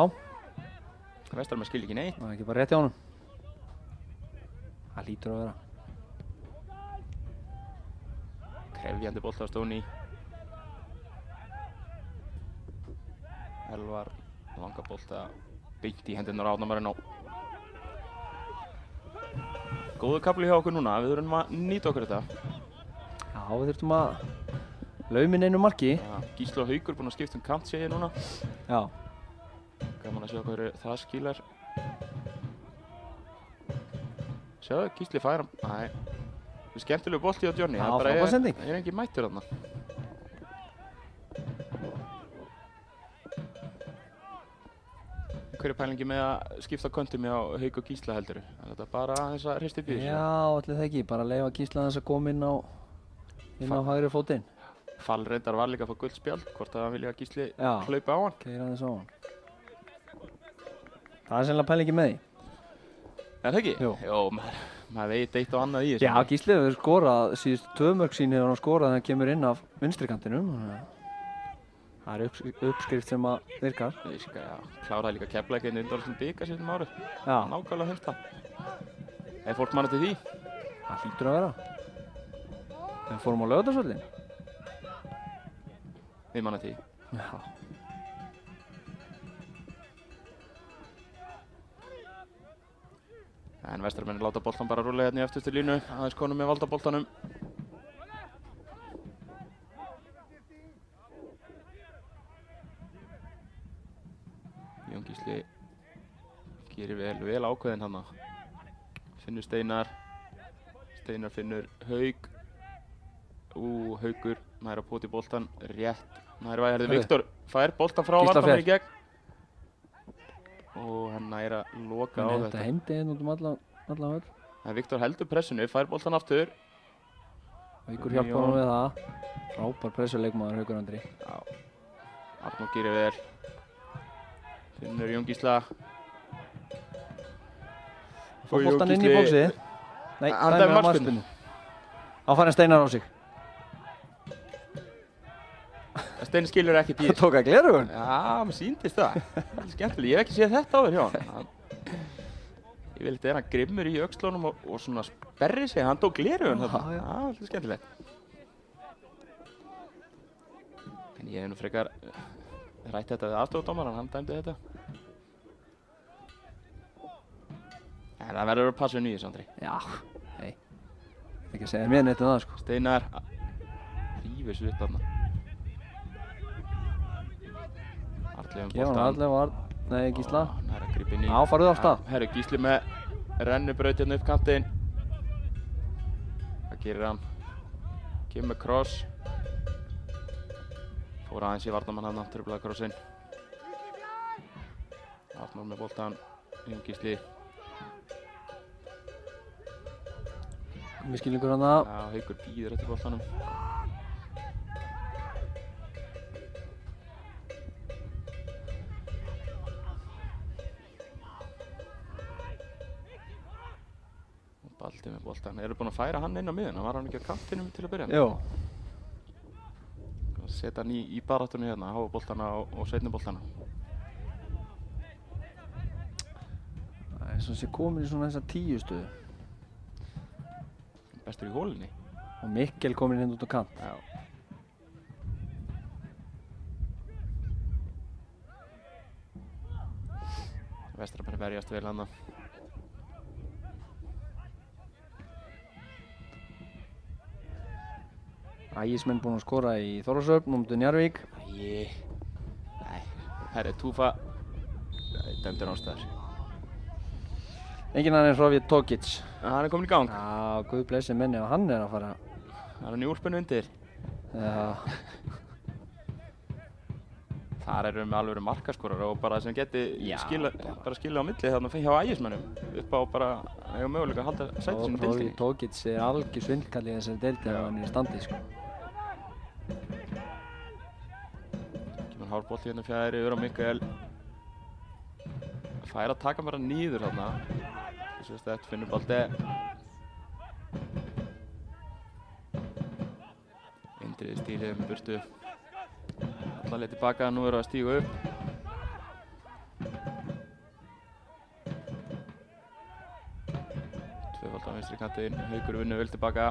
Vestarmenn skilja ekki neitt. Það er ekki bara rétt hjá honum. Það hlýtur að vera. Krefjandi bolta á Stóni. Elvar langa bolta beint í hendurnar á Árnómarinn á. Góður kafli hjá okkur núna, við þurfum að nýta okkur þetta. Já, við þurfum að lauminn einu marki. Já, Gísli og Haukur búinn að skipta kant sé ég núna. Já. Gaman að sjá hvað það skilar. Sjáðu, Gísli fær hann. Æ, það er skemmtilegu bolti á Johnny. Já, frábær sending. Það er engin mættur þarna. Hver er pælingi með að skipta köntum hjá Hauk og Gísla heldurðu? Er þetta bara aðeins að hrista upp í þessu? Já, allir það ekki. Bara leyfa Gísla aðeins að koma inn á hægri fótinn. Fall reyndar var líka að fá gult spjald, hvort að hann vilja að Gísli hlaupa á hann. Keyra aðeins á hann. Það er sennilega pælingi með því. Er það ekki? Jú. Jó, maður veit eitt og annað í þessu. Já, Gísli hefur skorað síðustu 2 mörk sín hefur hann skorað þegar hann kemur inn af vinstri kantinum. Það er uppskrift sem að virkar. Kláraði líka Keflavík inn undanúrslit bikar síðan ári. Já. Nákvæmlega hreint það. Ef fólk mann eftir því. Það hlýtur að vera. Þegar fórum á Laugardalsvöllinn. Við mann eftir því. Já. En Vesturmenn láta boltan bara rúlla hérna í eftirstu línu. Aðeins konum með valda boltanum. Jón Gísli gerir vel ákveðin hann. Finnur Steinar. Steinar finnur Hauk. Haukur nær að pota í boltan. Rétt. Nær væri Viktor fær boltan frá varnarmanni í gegn. Og hann nær að loka á þetta. Þetta heimdi inn út allan völl. Viktor heldur pressinu, fær boltan aftur. Haukur hjálpar hann við það. Frábær pressuleikmaður Haukur Andri. Já. Arnór gerir vel. Finnur Jón Gísla. Fór boltan inn í bóksið. Nei, það er með markspyrnu. Á farin Steinar á sig. Steini skilur ekki Það tók að gleraugun. Já, mér sýndist það. Það er skemmtilega, ég hef ekki séð þetta áður hjá hann. Ég vil þetta hann grimmur í öxlunum og svona sperri sig, hann tók gleraugun þarna. Já, þetta er skemmtilegt. En ég hef nú frekar rætt þetta við aðstofadómarann, hann dæmdi þetta. En það verður að passa nýjus, Andri. Já, hei. Ekki að segja mér neitt það, sko. Steinar rífur sig upp þarna. Gefa hann Arnleif og Nei, Gísla. Næra að grípa inn í. Já, farðu af stað. Herru, Gísli með rennubraut hérna upp kantinn. Hvað gerir hann? Kemur með kross. Fór aðeins í varnarmann hann, truflaði krossinn. Arnór með boltan. Jón Gísli. Misskilningur hann það. Já, Haukur býður eftir boltanum. Baldi með boltan. Eru búin að færa hann inn á miðuna? Var hann ekki á kantinum til að byrja? Jú. Setja hann í baráttunni hérna, háa boltana og seinni boltana. Það er svona sem komin í svona þessa 10 stöðu. Bestur í hólinni. Og Mikkel komin inn út á kant. Já. Vesturmenn verjast vel hana. Ægismenn búinn að skora í Þórðarshöfn mútið Njarðvík. Nei. Herri, Túfa. Dæmdur ástæður. Enginn annar en Hrafið Tókic. Hann er komin í gang. Já, guð blessi menni og hann er að fara. Það er hann í úlpunni undir. Já. Þar erum við alveg markaskorar og bara sem geti skilja á milli þarna hjá Ægismönnum upp á bara eiga möguleika að halda sæti sinni í deildinni. Hrafið Tókic er algjör svindkall í þessari deildi ef hann er í standi, sko. Kemur hárbolti hérna fjæri yfir á Mikael. Fær að taka bara nýður þarna. Þessu stætt finnur Baldi. Indriði stílið með burtu. Alla leið tilbaka, nú erum við að stíga upp. Tvöfald á vinstri kantinn, Haukur vinnur vel tilbaka.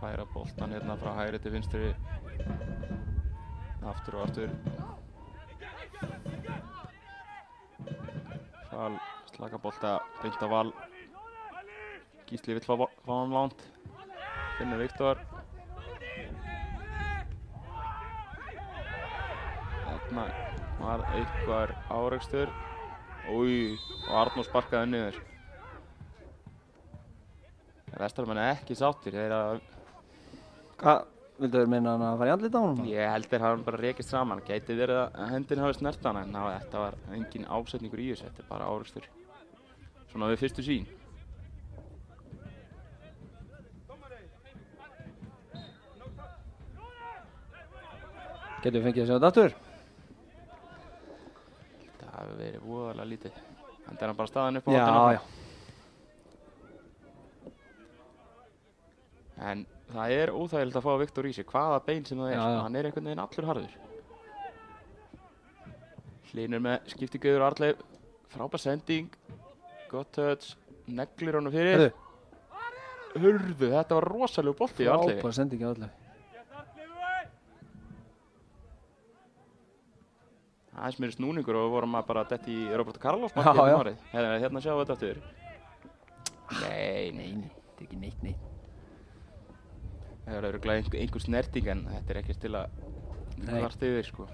Færa boltan hérna frá hægri til vinstri. Aftur og aftur. Val, slaka bolta, beint á Val. Gísli vill fá hann langt. Finnur Viktor. Þarna var eitthvað árekstur. Új, og Arnór sparkaði niður. Vesturmenn er ekki sáttir. Hvað vildu þér meina hann að fara í andlit á honum? Ég held þeir hafa bara rekist saman. Gæti verið að hendin hafi snert hana en þetta var engin ásetningur í þessu. Þetta er bara árekstur. Svona við fyrstu sýn. Getum við fengið að sjá þetta aftur? Það hafi verið voðalega lítið. Þannig er hann bara staðan upp á Já, horninu. já. En það er óþægilegt að fá Viktor í sig, hvaða bein sem það er. Já, já. Hann er einhvern veginn allur harður. Hlynur með skiptigauður Arleif. Frábær sending. Gott touch. Neglir honum fyrir. Hurðu, þetta var rosalegu bolti í Arleifi. Frábær sending í Arleifi. Aðeins meiri snúningur og við vorum að bara detta í Roberto Carlos Já, markið já. árið. Hérna sjáum við þetta aftur. Nei. Þetta er ekki neitt. Það er örugglega einhver snerting en þetta er ekkert til að kvarta yfir, sko.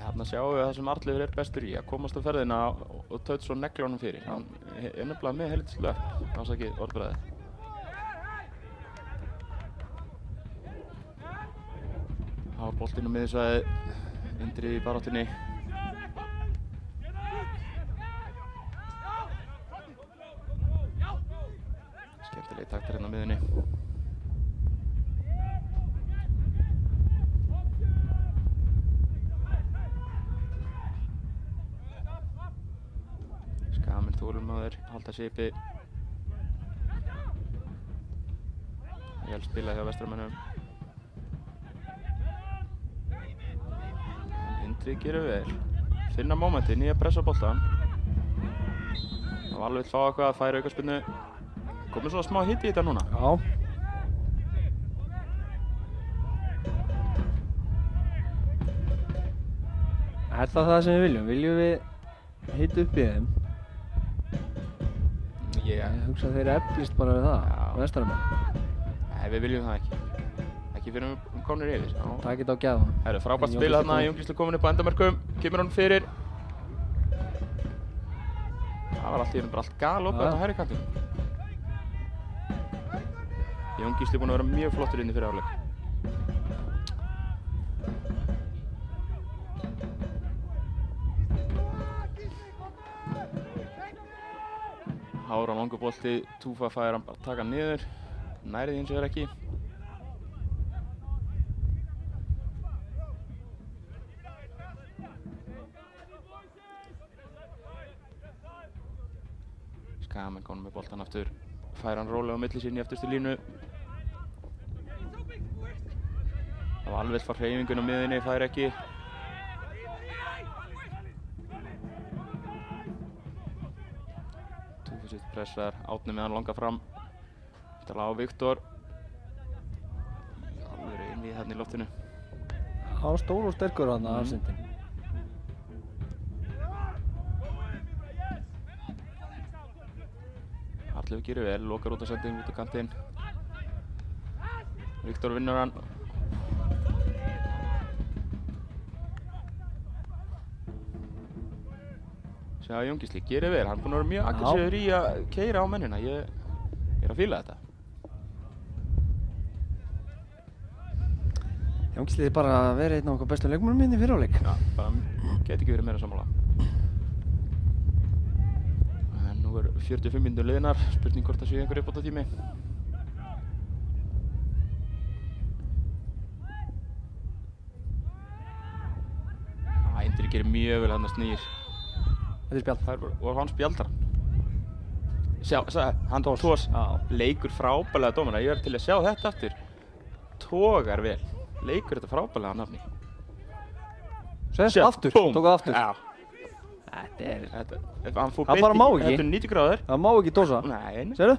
Þarna sjáum við það sem Arleifur er bestur í, að komast á ferðina og touch svo negla honum fyrir. Hann er nefnilega með helviti slöpp, ásakið orðbræðið. Á boltinn á miðjusvæði, Indrið í baráttunni. Skemmtilegi taktur hérna á miðjunni. Skamin þolinmóður, halda sipi. Vel spilað hjá Vesturmönnum. Indrið gerir vel. Finna mómenti, nýja pressa boltan. Það var alveg vill fá eitthvað að færa aukaspinnu. Komið svona smá hitt í þetta núna. Já. Er það sem við viljum? Viljum við hitta upp í þeim? Ég hugsa að þeir eflist bara við það, Vesturmenn. Nei, við viljum það ekki. Ekki fyrir komnir yfir. Takk þetta á gæðan. Það eru frábært spil þarna, Jón Gísli komin upp á endamörkum. Kemur hann fyrir. Það var allt í raun bara allt galop á hægri kantinn. Jón Gísli búinn að vera mjög flottur inn í fyrir hálfleik. Hára langur bolti, Túfa fær hann bara taka niður. Nærið hins vegar ekki. Skamen konum með boltan aftur. Fær hann rólega á milli sín í eftirstu línu. Það var alveg fara hreyfingun á miðinni, fær ekki. Túfa sitt pressar, Átni með hann langa fram. Þetta á Viktor. Alveg einvið hérna í loftinu. Já, stór og sterkur hann að afsending. Arleifur gerir vel, lokar út að sending út á kantinn. Viktor vinnur hann. Sjá, Jón Gísli gerir vel, hann er búinn að vera mjög aggressífur í að keyra á mennina. Ég er að fíla þetta. Jón Gísli er bara að vera einn af okkar bestu leikmönnum minni fyrir áleik. Já, bara geti ekki verið meira sammála. En nú er 45 mínútur liðnar, spurning hvort það sé einhver uppbótartími. Indrið gerir mjög vel hann að snýr. Þetta er spjald. Það var hann spjaldar. Sjá, hann tós. Leikur frábælega dómara, ég verð til að sjá þetta aftur. Tógar vel. Leikur þetta frábælega nafni. Sess, aftur, tók það aftur. Já. Þetta er... Hann fór það bara má ekki. Þetta er 90 gráður. Það má ekki tósa. Nei. Sérðu?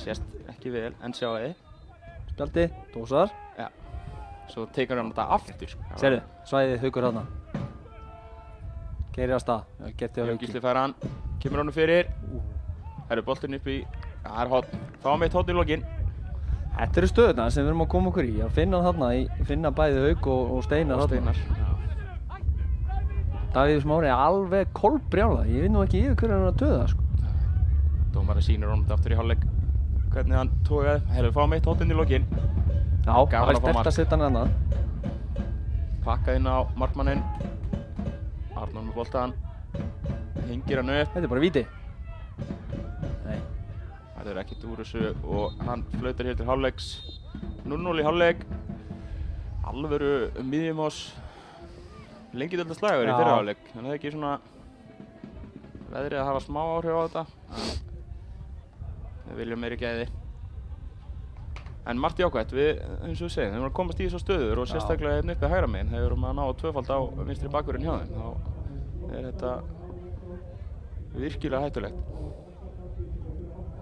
Sérst ekki vel, en sjá þið. Spjaldi, tósar. Já. Svo tekur hann þetta aftur. Sérðu, svæðið haukur þarna. Keyrir á stað. Jón Gísli fær hann. Kemur honum fyrir. Það eru boltinn upp í... Það er hotn. Fáum eitt hotn í lokin. Þetta eru stöðuna sem við erum að koma okkur í. Að finna hann þarna, finna bæði Hauk og Steinar þarna. Davíð Smári er alveg kolbrjálað. Ég veit nú ekki yfir hverju hann er að döða, sko. Dómari sýnir honum þetta aftur í hálfleik. Hvernig hann tókaði. Herru, fáum eitt hotn í lokin. Já, það er sterkt að setja hann annað. Pakkað inn á markmanninn. Arnór með boltan. Hengir hann upp. Þetta er bara víti. Nei. Það er ekkert úr þessu og hann flautar hér til hálfleiks. 0-0 í hálfleik. Viktor Jóns. Viktor Jóns. alvöru miðjumás lengjudöldaslagur í fyrri hálfleik. Þannig að það er ekki svona veðrið að hafa smá áhrif á þetta. Við viljum meiri gæði. En margt jákvætt, eins og við segjum, þegar við komast í þessar stöður og sérstaklega hérna uppi hægra megin, þegar við erum að ná tvöfald á vinstri bakvörðinn hjá þeim, þá er þetta virkilega hættulegt.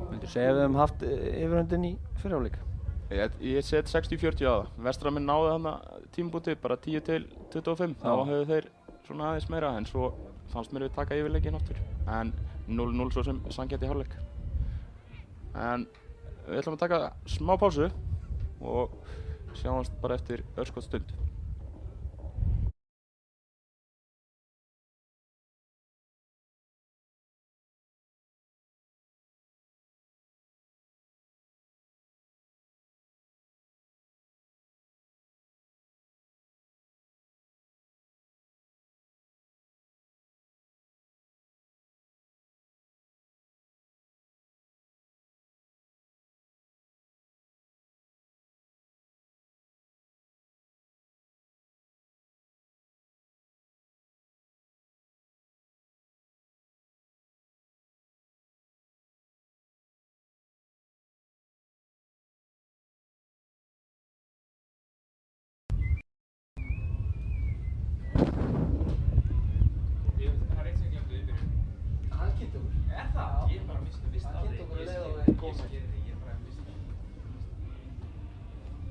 Myndirðu segja að við höfum haft yfirhöndin í fyrri hálfleik? Ég set 60-40 á það. Vestramenn náðu þarna tímabúti, bara 10-25. Þá höfðu þeir svona aðeins meira, en svo fannst mér við taka yfirleikinn aftur. En 0-0 svo sem sanngjarnt í hálfleik. En við ætlum að taka smá pásu og sjáumst bara eftir örskots stund.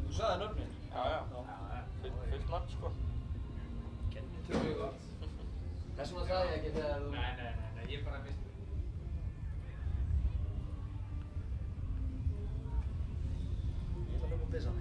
Þú sagði nöfnin? Já. Fullt nafn sko. Kennitölu. Þess vegna sagði ég ekki þegar þú... Nei, ég bara misti. Ég ætla að hljópa og pissa.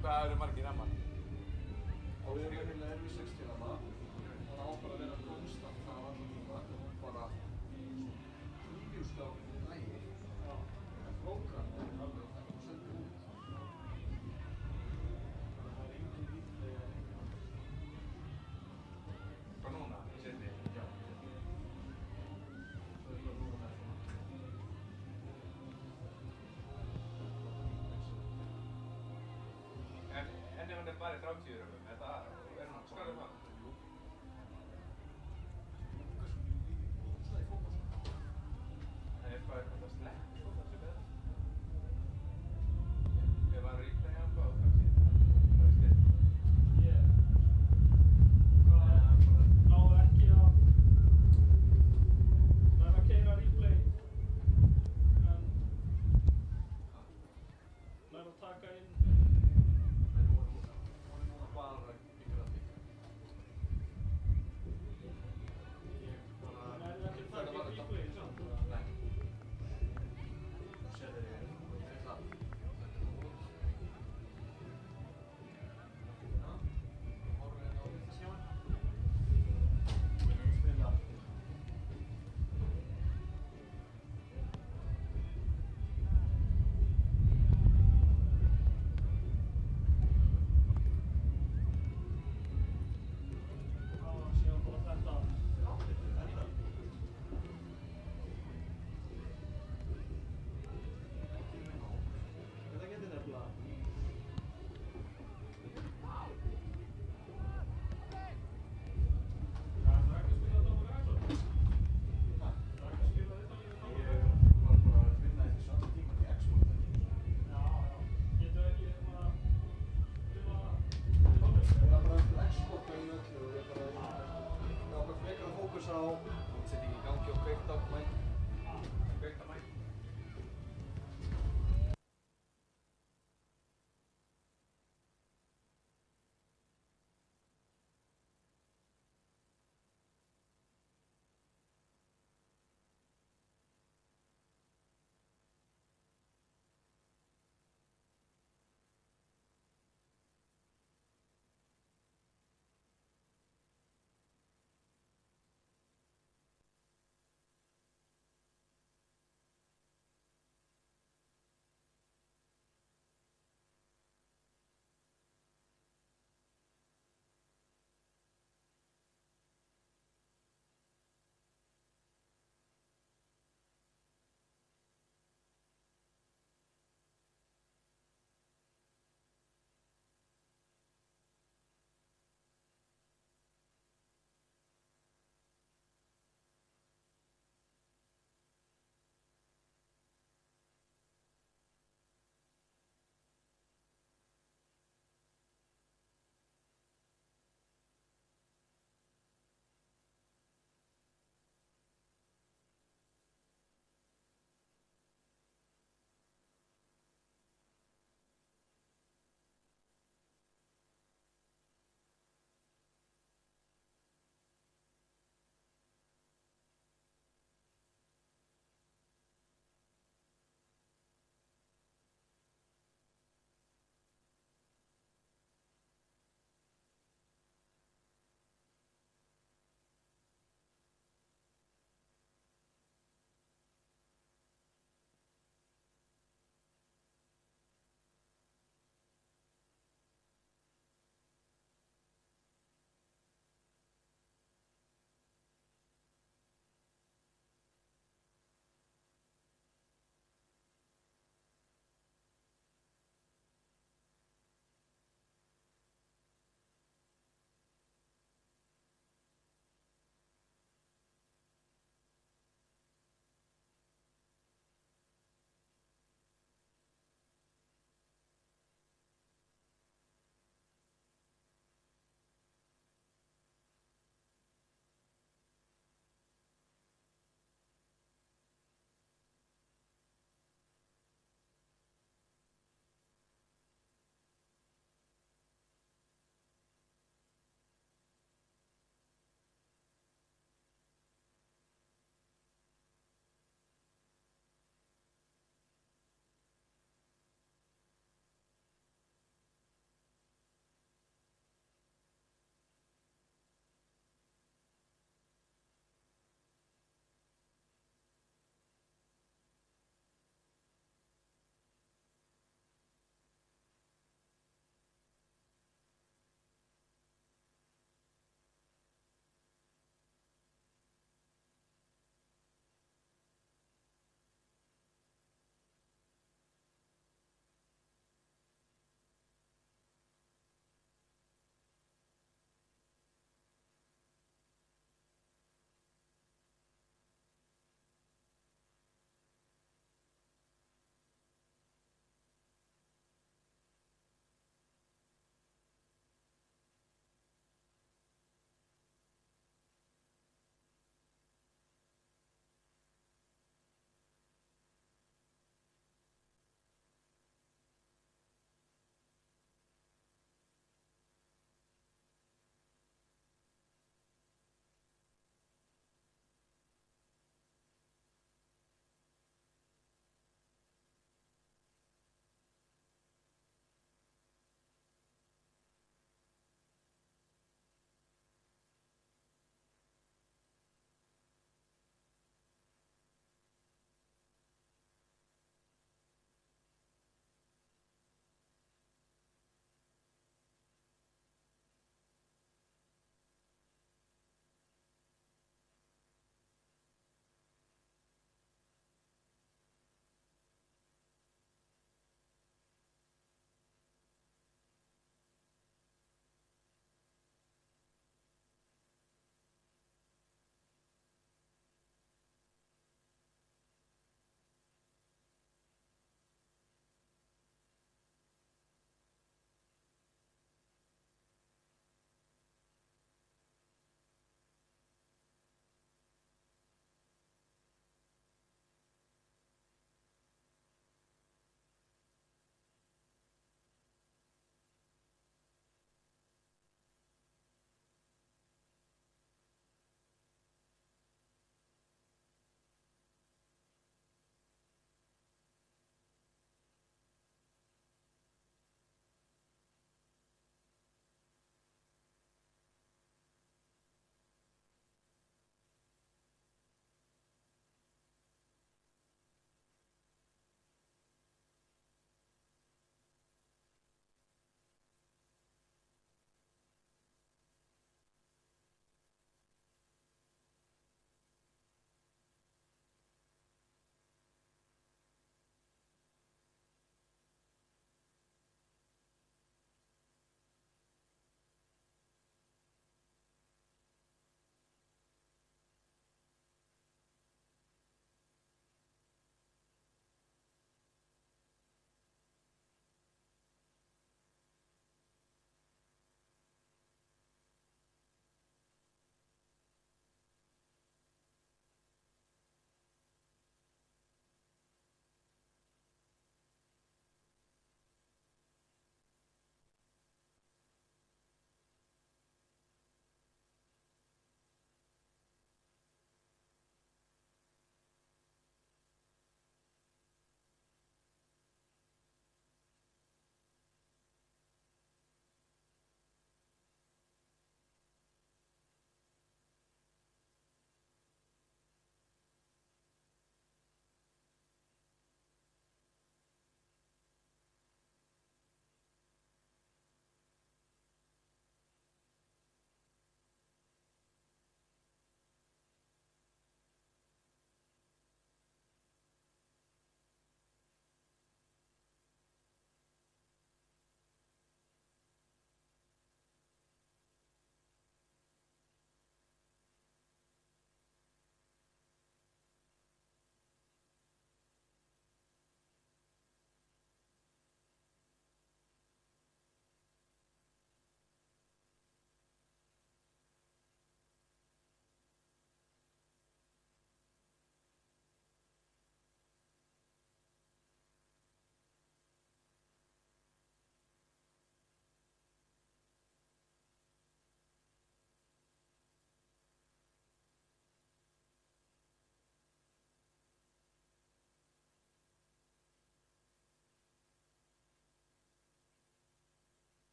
Hvað eru margir rammar? Og við erum við 60 ramma. Það á bara að vera konstant það allan tíma og bara hljúskáp nægi. En prógram er alveg að taka og senda út. Það er engin vítlega Hvað núna? Í seinni? Já. Það er bara núna með það. En ef hann bara í 30 römmum, er hann skarður það? Jú. Það er fókbalt. En eitthvað er þetta slepp, sko, þessu beða? Ef hann rýta hjá hann, hvað veist þið? Ég náðu ekki að keyra replay en nær að taka inn. En hún er núna bara í grafík.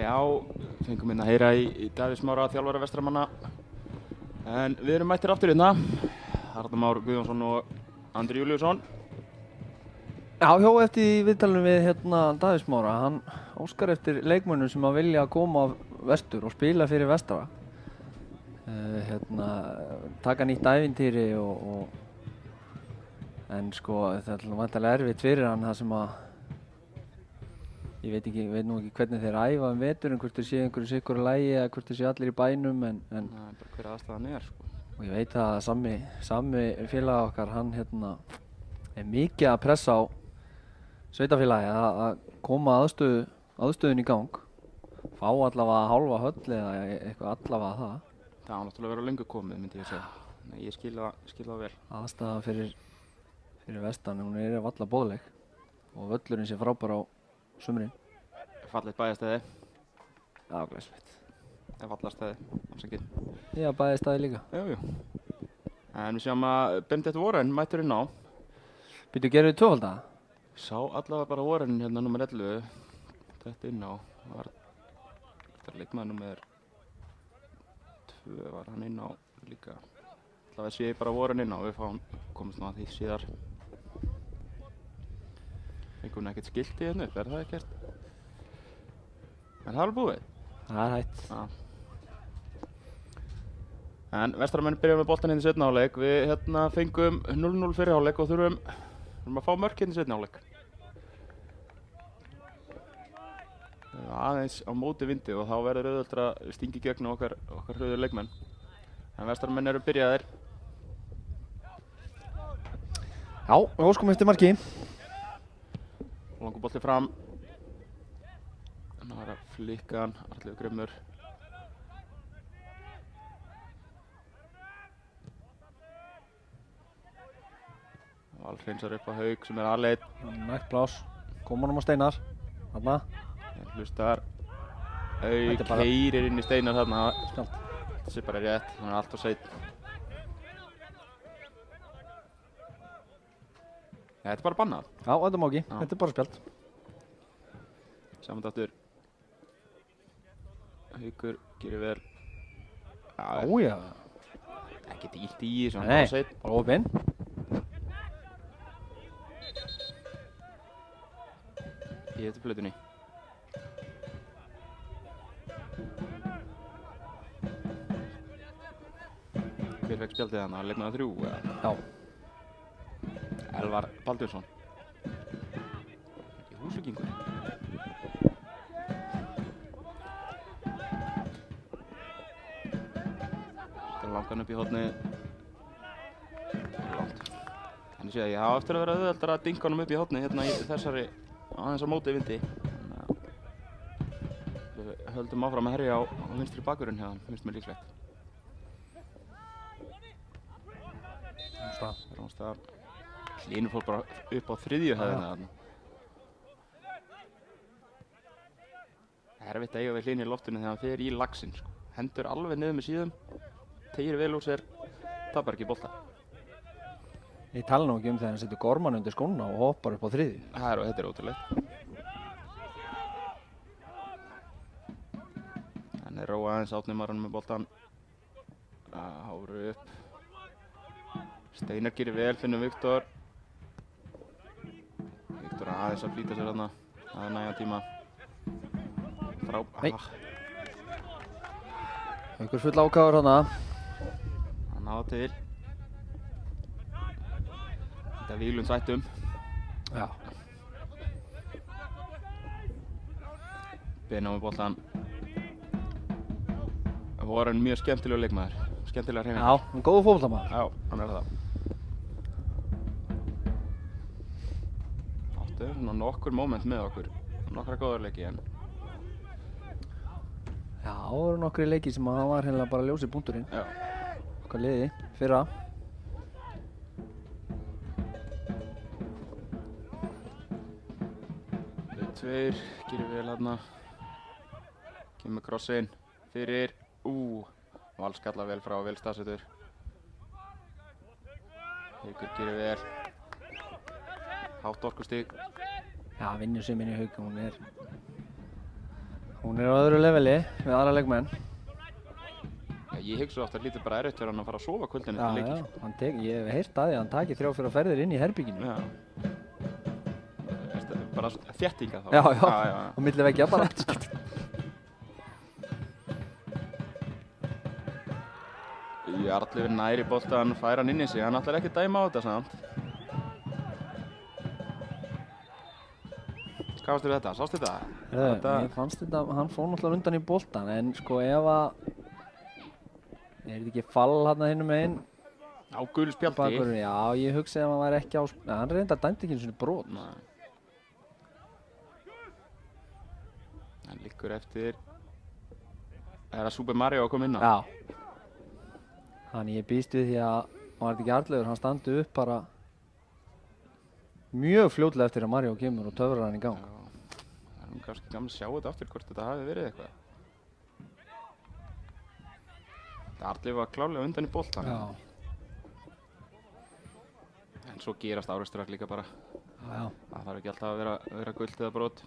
Já, fengum hérna að heyra í Davíð Smára, þjálfara Vestramanna. En við erum mættir aftur hérna. Arnar Már Guðjónsson og Andri Júlíusson. Já, hjá eftir viðtalinu við Davíð Smára, hann óskar eftir leikmönnum sem að vilja koma af vestur og spila fyrir Vestra. Taka nýtt ævintýri en sko það er vantarlega erfitt fyrir hann það sem að ég veit nú ekki hvernig þeir æfa veturinn, hvort þeir séu einhverju sikkur lagi eða hvort þeir séu allir í bænum en Það er bara hver aðstæðan sko. og ég veit að sami félag okkar, hann er mikið að pressa á sveitafélagi að koma aðstöðun í gang, fá allavega hálfa höll eða eitthvað allavega það. Það á náttúrulega að vera löngu komið, myndi ég segja. Nei, ég skil það vel. Aðstæða fyrir vestan, hún er valla boðleg og völlurinn sé frábær á sumrin. Fallegt bæjarstæði. Já, glæsilegt. Vallarstæði, afsakið. Já, bæjarstæði líka. Jú. En við sjáum að Benedikt Warren mættur inn á. Býttu, gerðu þið tvöfalda? Sá allavega bara Warren hérna nummer 11. Þetta inn á. Það er leikmaður nummer 2 var hann inn á líka. Allavega sé ég bara Warren inn á. Við komumst nú að því síðar. Fengum hún ekkert skilti hérna upp, það ekkert? En það er alveg búið. Það er hætt. Já. En Vestramenn byrjaði með boltan hérna í seinni hálfleik. Við fengum 0-0 fyrir hálfleik og þurfum að fá mörk hérna í seinni hálfleik. Aðeins á móti vindi og þá verður auðvelt að stingi gegn okkar hröðu leikmenn. En Vestramenn eru byrjaðir. Já, við óskum eftir marki. Langur bolti fram. Þannig að það er að flikka hann, Arnleifur Grimmur. Val hreinsar upp á Hauk sem er aðleit. Nægt plás. Koma honum á Steinar. Þarna. Hlustar. Hauk bara- keyrir inn í Steinar þarna. Spjald. Þessi bara rétt, hann er allt of seinn. Ja, þetta er bara bannað. Já, þetta má ekki. Já. Þetta er bara spjald. Samandáttur. Haukur gerir vel. Já. Ekkert illt í þessu, hann er Nei, bara seinn. bara opinn. Í þetta plötunni. Hver fekk spjaldið þarna? Leikmaður 3 eða? Já. Elvar Baldvinsson. Ekki húsvíkingur. Skal langa hann upp í hornið. Langt. En ég sé að ég hafa eftir að vera auðveldara að dinga honum upp í hornið hérna í þessari aðeins á móti vindi. Þannig að við höldum áfram að herja á vinstri bakvörðinn hérna, finnst mér líklegt. Rámstað. Hlynur fór bara upp á 3. hæðina þarna. Erfitt að eiga við Hlynur í loftinu þegar hann fer í laxinn sko. Hendur alveg niður með síðum, teygir vel úr sér, tapar ekki bolta. Ég tala nú ekki þegar hann setur gorman undir skóna og hoppar upp á 3. Þetta er ótrúlegt. Hann er róa aðeins Árni Maran með boltan. Háru upp. Steinar gerir vel, finnum Viktor. Viktor aðeins að flýta sér þarna. Það er nægan tíma. Nei. Haukur full ákafur þarna. Hann náði til. Þetta er Víglund sættum. Já. Beina með boltan. Warren mjög skemmtilegur leikmaður. Skemmtilegar hreyfingar. Já, hann er góður fótboltamaður. Já, hann er það. Áttu nokkur moment með okkur. Nokkra góður leiki en Já, það voru nokkri leiki sem hann var hérna bara ljósið punkturinn. já. Okkar liði, fyrra. Við tveir, gerir vel hérna. Kemur krossinn fyrir, Val skallar vel frá, vel staðsettur. Haukur gerir vel. Hátt orkustig. Já, vinnur sem inn í Hauk, Hún er á öðru leveli við aðra leikmenn. Já, ég hugsa ofta lítið bara erfitt fyrir hann að fara að sofa kvöldinu Já, eftir já, leiki. ég hef heyrt að því að hann taki 3-4 ferðir inn í herbygginu. Já. Bara þéttinga þá. Já, á milli veggja bara. Arnleifur næri boltan, fær hann inn í sig, hann ætlar ekki að dæma á þetta samt. Hvað varstu þetta? Sástu þetta? Mér fannst þetta, hann fór náttúrulega undan í boltan, en sko ef að er þetta ekki fall hann að hinum einn Á gulu spjaldi. Já, ég hugsi að hann væri ekki á hann reyndar dæmdi ekki einu sinni brot. Nei. Hann liggur eftir. Er það Super Mario að koma inn á? Já. Þannig ég býst við því að var þetta ekki Arnleifur, hann standi upp bara mjög fljótlega eftir að Mario kemur og töfrar hann í gang. Já. Það er kannski gaman að sjá þetta aftur hvort þetta hafi verið eitthvað. Arnleifur var klárlega undan í boltan. Já. En svo gerast árekstur líka bara. Já. Það þarf ekki alltaf að vera gult eða brot.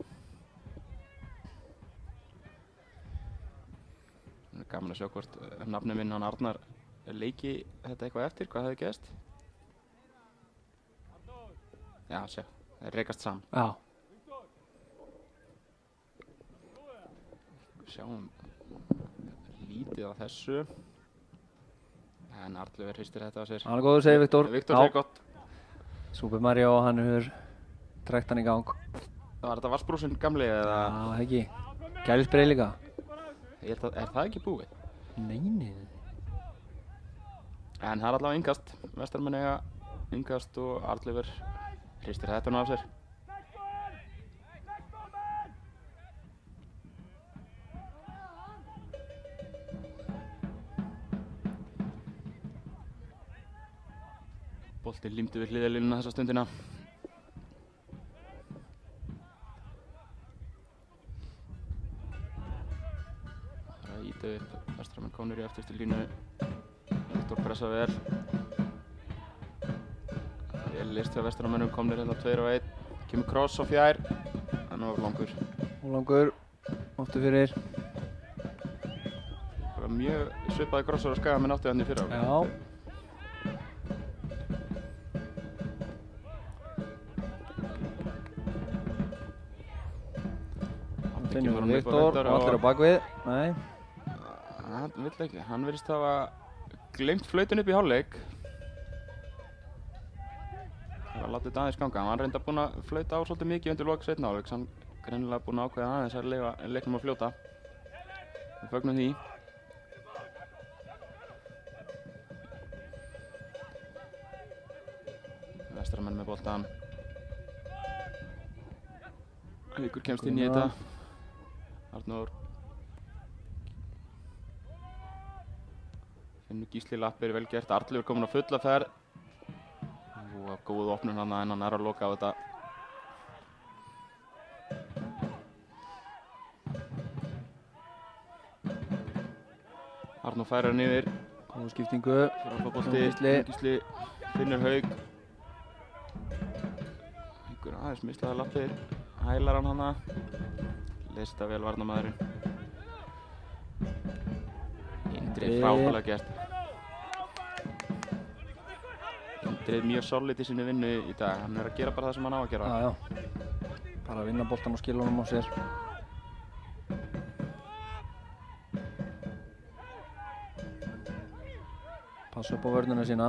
Það er gaman að sjá hvort nafni minn hann Arnar leiki þetta eitthvað eftir, hvað hefði gerst? Já, sjá, það rekast saman. Já. Sjáum lítið á þessu. En Arnleifur hristir þetta á sér. Hann er góður, segir Viktor. Viktor segir gott. Super Mario, hann hefur trekt hann í gang. Var þetta Vassbrúsinn gamli eða? Já, ekki. Gælisbreið líka. Er það ekki búið? Nei. En það er allavega innkast. Vestarmenn eiga innkast og Arnleifur hristir þetta nú af sér. Boltinn límdi við hliðarlínuna þessa stundina. Það er að ýta upp. Vestramenn komnir í eftirstu línu. Viktor pressa vel. Vel list hjá Vestramennum, komnir hérna 2 og 1. Kemur kross á fjær. Það var langur. Og langur. Óttu fyrir. Það var mjög svipaði krossar á Skagamenn áttu hann í fyrra. Já. Finnum við Viktor og allir á bakvið. Nei. Hann vill ekki. Hann virðist hafa gleymt flautun upp í hálfleik. Það var látið þetta aðeins ganga. Hann var reynda búinn að flauta á svolítið mikið undir lok seinna hálfleiks. Hann greinilega búinn að ákveða aðeins að leyfa leiknum að fljóta. Við fögnum því. Vestramenn með boltan. Haukur kemst inn í þetta. Arnór Finnur Gísli lappir, vel gert. Arnleifur kominn á fulla ferð og góð opnun hann en hann er að loka á þetta. Arnór færir hann yfir. Góð skiptingu. Gísli finnur Hauk. Haukur aðeins mislaði lappir. Hælar hann hana. Leist þetta vel varnarmaðurinn. Indrið frábærlega gert. Indrið mjög solid í sinni vinnu í dag. Hann er að gera bara það sem hann á að gera. Já. Bara að vinna boltan og skila honum á sér. Passa upp á vörnuna sína.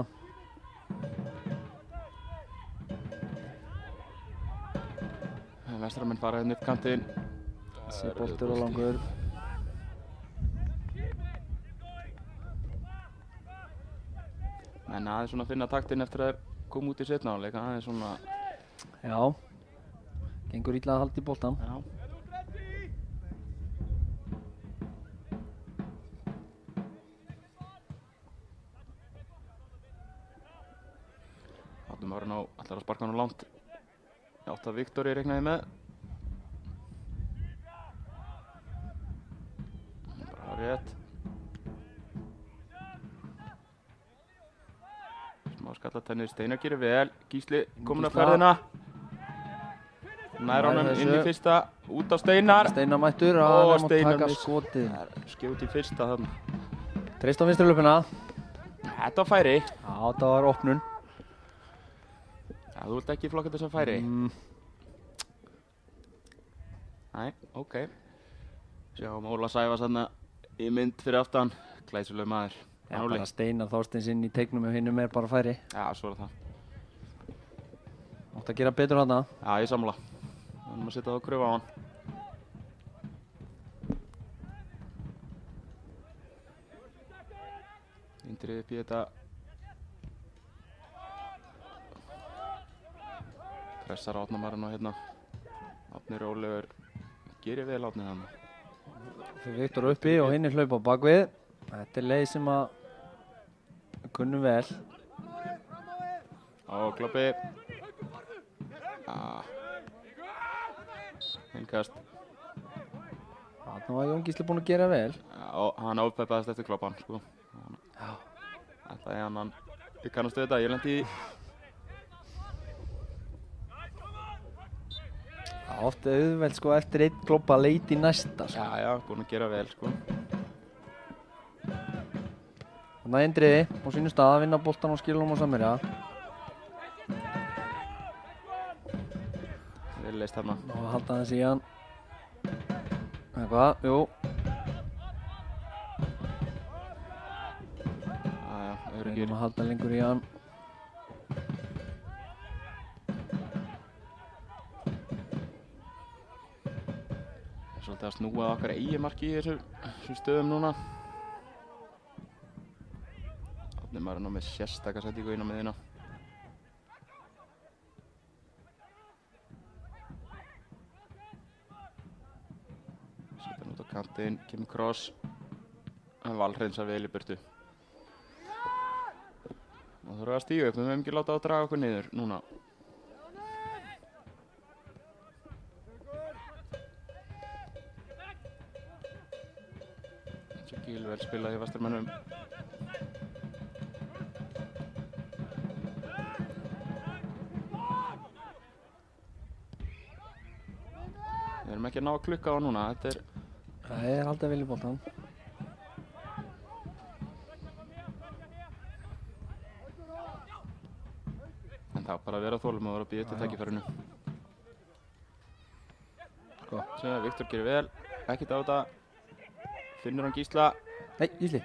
Vestramenn fara hérna upp kantinn. Þessi boltur og langur. En aðeins svona að finna taktinn eftir að koma út í seinna hálfleik. Aðeins svona... Já. Gengur illa að halda í boltan. Já. Háttum ára ná allar að sparka hann á langt. Ég átti að Viktor reiknaði með. Bara rétt. Smá skallatennið, Steinar gerir vel. Gísli kominn á ferðina. Nær honum inn í fyrsta. Út á Steinar. Steinar mættur Ó, að hann Steinar taka miss. skotið. Skjóti í fyrsta þarna. Treyst á vinstri löpuna. Þetta var færi. Já, þetta var opnun. Já, þú vilt ekki flokka þess að færi. Nei, ok. Sjáum Óla Sævars þarna í mynd fyrir aftan. Glæsileg maður. Já, bara Steinar Þorsteins inn í teiknum og hinnum bara færi. Já, svo er það. Átt að gera betur hana. Já, ég sammála. Þannig að setja það og kröfa á hann. Indrið upp í þetta. Pressar Átnamarinn og hérna. Átni rólegur. Gerir vel Átni þannig. Fyrir Viktor uppi og hinn hlaupa á bakvið. Þetta er leið sem að kunnum vel. Á klappi. Einkast. Þarna var Jón Gísli búinn að gera vel. Já, hann ápeppaðist eftir klappan, sko. Já. Þetta er hann. Ég kannastu þetta, ég lendi í því. Oft auðvelt sko eftir einn kloppa leit í næsta sko. Já, búinn að gera vel, sko. Þannig að Indriði á sínu stað að vinna boltan og skilum á Samherja. Vel leist þarna. Ná að halda þessi í hann. Eitthvað, jú. Öruggir. Reynum að halda lengur í hann. Svolítið að snúa okkar eigi marki í þessum stöðum núna. Átni maður er ná með sérstaka settingu inn á miðjuna. Setja hann út á kantinn, kemur kross. Hann valhreinsar vel í burtu. Nú þurfum við að stíga upp, við mögum ekki láta á að draga okkur niður núna. Gílvel spilaði í Vesturmönnum. Við erum ekki að ná að klukka á núna, þetta er... Það er haldið vel í boltan. En það er bara að vera þolinmóður og bíða eftir tækifærinu. Gott. Svo Viktor gerir vel, ekkert á þetta. Finnur hann Gísla. Nei, Gísli.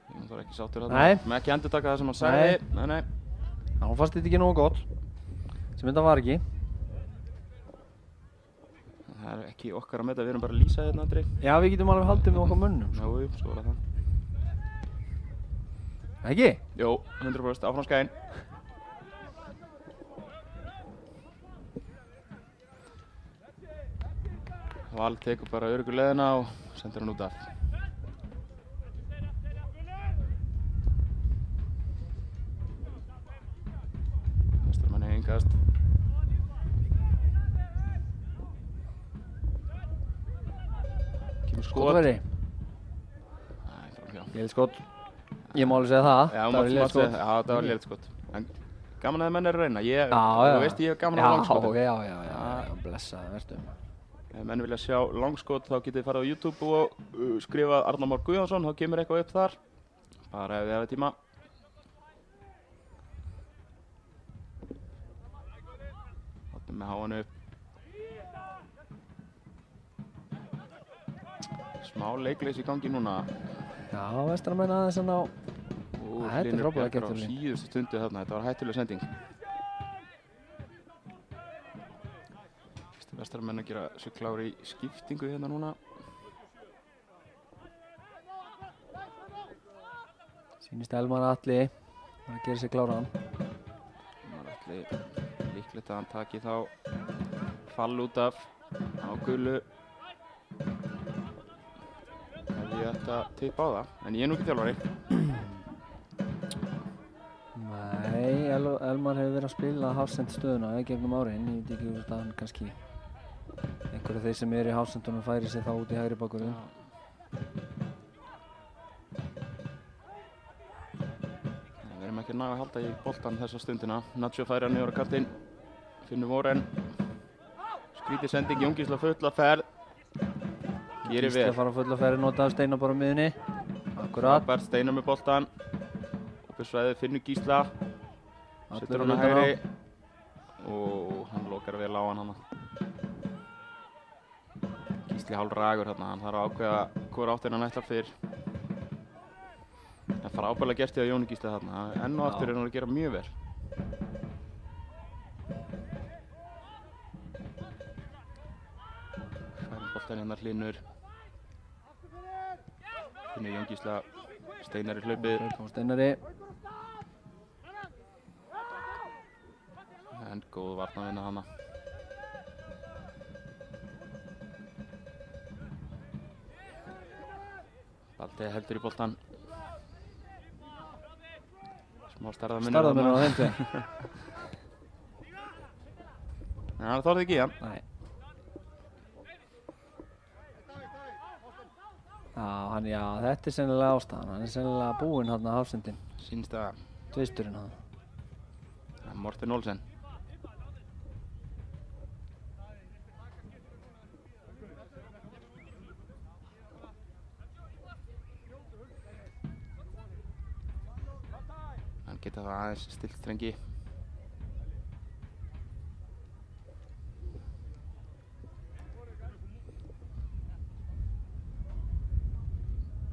Hann var ekki sáttur þarna. Nei. Með ekki endurtaka það sem hann sagði. Nei. Hann fannst þetta ekki nógu gott. Sem þetta var ekki. Það er ekki okkar að meta, við erum bara að lýsa hérna, Andri. Já, við getum alveg haldið með okkar mönnum. Jú, svo var það. Ekki? Jú, 100% áfram skæðin. Val tekur bara öruggu leiðina og sendur hann út af. Vesturmanni engast. Kemur skot. Skotverði. Nei, framhjá. Lélegt skot. Ég má alveg segja það. Já, það var lélegt skot. Já, það var lélegt skot. En gaman að menn er að reyna. Þú veist, ég hef gaman að langskot. Já, blessaði, verðstu. Ef menn vilja sjá langskot þá getið þið farið á YouTube og skrifað Arnar Már Guðjónsson, þá kemur eitthvað upp þar. Bara ef þið hafið tíma. Þarna með háan upp. Smá leikleysi í gangi núna. Já, Vestramenn aðeins að ná. Þetta er Hlynur frábært Bjarkar á gert hjá Hlyn. síðustu stundu þarna, þetta var hættuleg sending. Vesturmenn að gera sér klári í skiptingu hérna núna. Sýnist Elmar Atli að gera sér kláran. Elmar Atli líklegt að hann taki þá fall út af á gulu. Ef ég ætti að tippa á það, en ég er nú ekki þjálfari. Nei, Elmar hefur verið að spila hafsend stöðuna í gegnum árin. Ég veit ekki hvort að hann kannski einhverju þeir sem eru í hafsendunum færi sig þá út í hægri bakvörðinn. Við erum erum ekki að halda í boltan þessa stundina. Nacho færi hann yfir á kantinn. Finnur Warren. Skrítið sending, Jón Gísla fulla ferð. Gerir Gísli vel. að fara á fulla ferð, nota Steinar bara á miðunni. Akkurat. Frábært, Steinar með boltan. Upp í svæðið Finnur Gísla. Setur Allur hann að utan á. hægri. Og hann lokar vel á hann hana. Gísli hálf ragur hérna, hann þarf að ákveða hvora áttina hann ætlar fyrr. Það er frábærlega gert í að Jóni Gísla þarna. Enn og aftur er hann að gera mjög vel. Færum boltan hérna Hlynur. Finnur Jón Gísla. Steinar í hlaupið. Á Steinari. En góð varnarvinna hana. Baldi heldur í boltan. Smá stærðarmunur Starðarmunur á þeim tveim. En hann þorði ekki í hann. Nei. Já, þetta er sennilega ástæðan. Hann er sennilega búinn hérna að hafsendin. Sýnst að Tvisturinn hann. það er Morten Olsen. Hann geta það aðeins stillt strengi.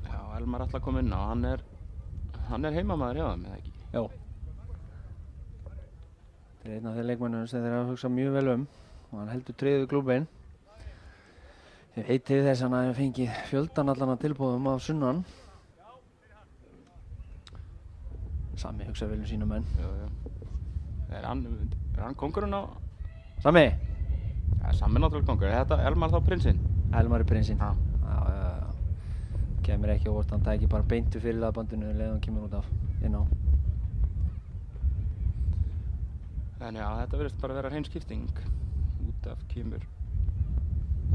Já, Elmar ætla að koma inn á. Hann er heimamaður hjá þeim, eða ekki? Já. Þetta er einn af þeir leikmennum sem þeir hafa hugsað mjög vel um. Og hann heldur tryggðu klúbbinn. Ég veit til þess að hann hafi fengið fjöldan allan að tilboðum af sunnan. Sami hugsa vel um sína menn. Já. Er hann kóngurinn á? Sami! Ja, Sami náttúrulega kóngur. Er þetta Elmar þá prinsinn? Elmar er prinsinn. Já. Já. Kemur ekki óvart, hann tæki bara beintu fyrir laðbandinu leið hann kemur út af inn á. En já, þetta virðist bara vera hrein skipting. Út af kemur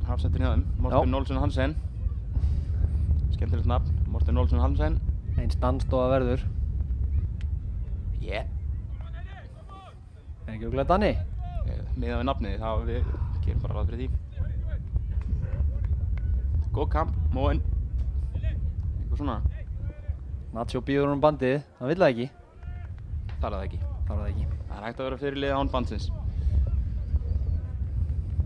hafsendin hjá þeim. Morten Olsen Hansen. Skemmtilegt nafn. Morten Olsen Hansen. Einn standstóða verður. Yeah. Er ekki örugglega Danni? Miðað við nafnið, þá við gerum bara ráð fyrir því. Góð kamp, Móen. Eitthvað svona. Nacho býður honum bandið, hann vill það ekki. Það er það ekki. Það Það er hægt að vera fyrirlið án bandsins.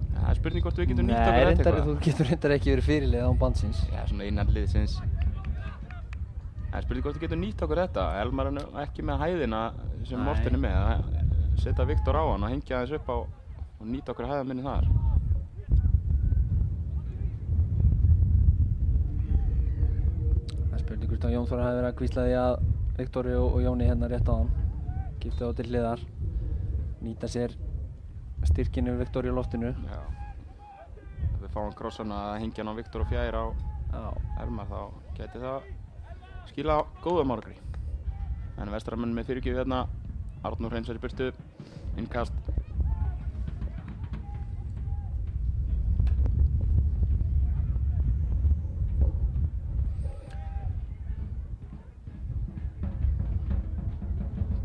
Ja, það er spurning hvort við getum nýtt okkur þetta eitthvað. Þú getur reyndar ekki verið fyrirlið án bandsins. Já, svona innan liðsins. Það er spurning hvort við getum nýtt okkur þetta. Elmar er ekki með hæðina sem Morten er með. Að setja Viktor á hann og hengja aðeins upp á og nýta okkur hæðaminni þar. Það er spurning hvort að Jón Þór hafi verið að hvísla því að Viktori og Jóni hérna rétt á hann. Giftu þá til hliðar. Nýta sér styrkinu Viktori í loftinu. Já. Ef við fáum krossan að hengja hann á Viktor og Fjær á Elmar þá gæti það skila góðum árangri. En vestaramenn með fyrirgjöf hérna. Arnór hreinsar í burtu. Innkast.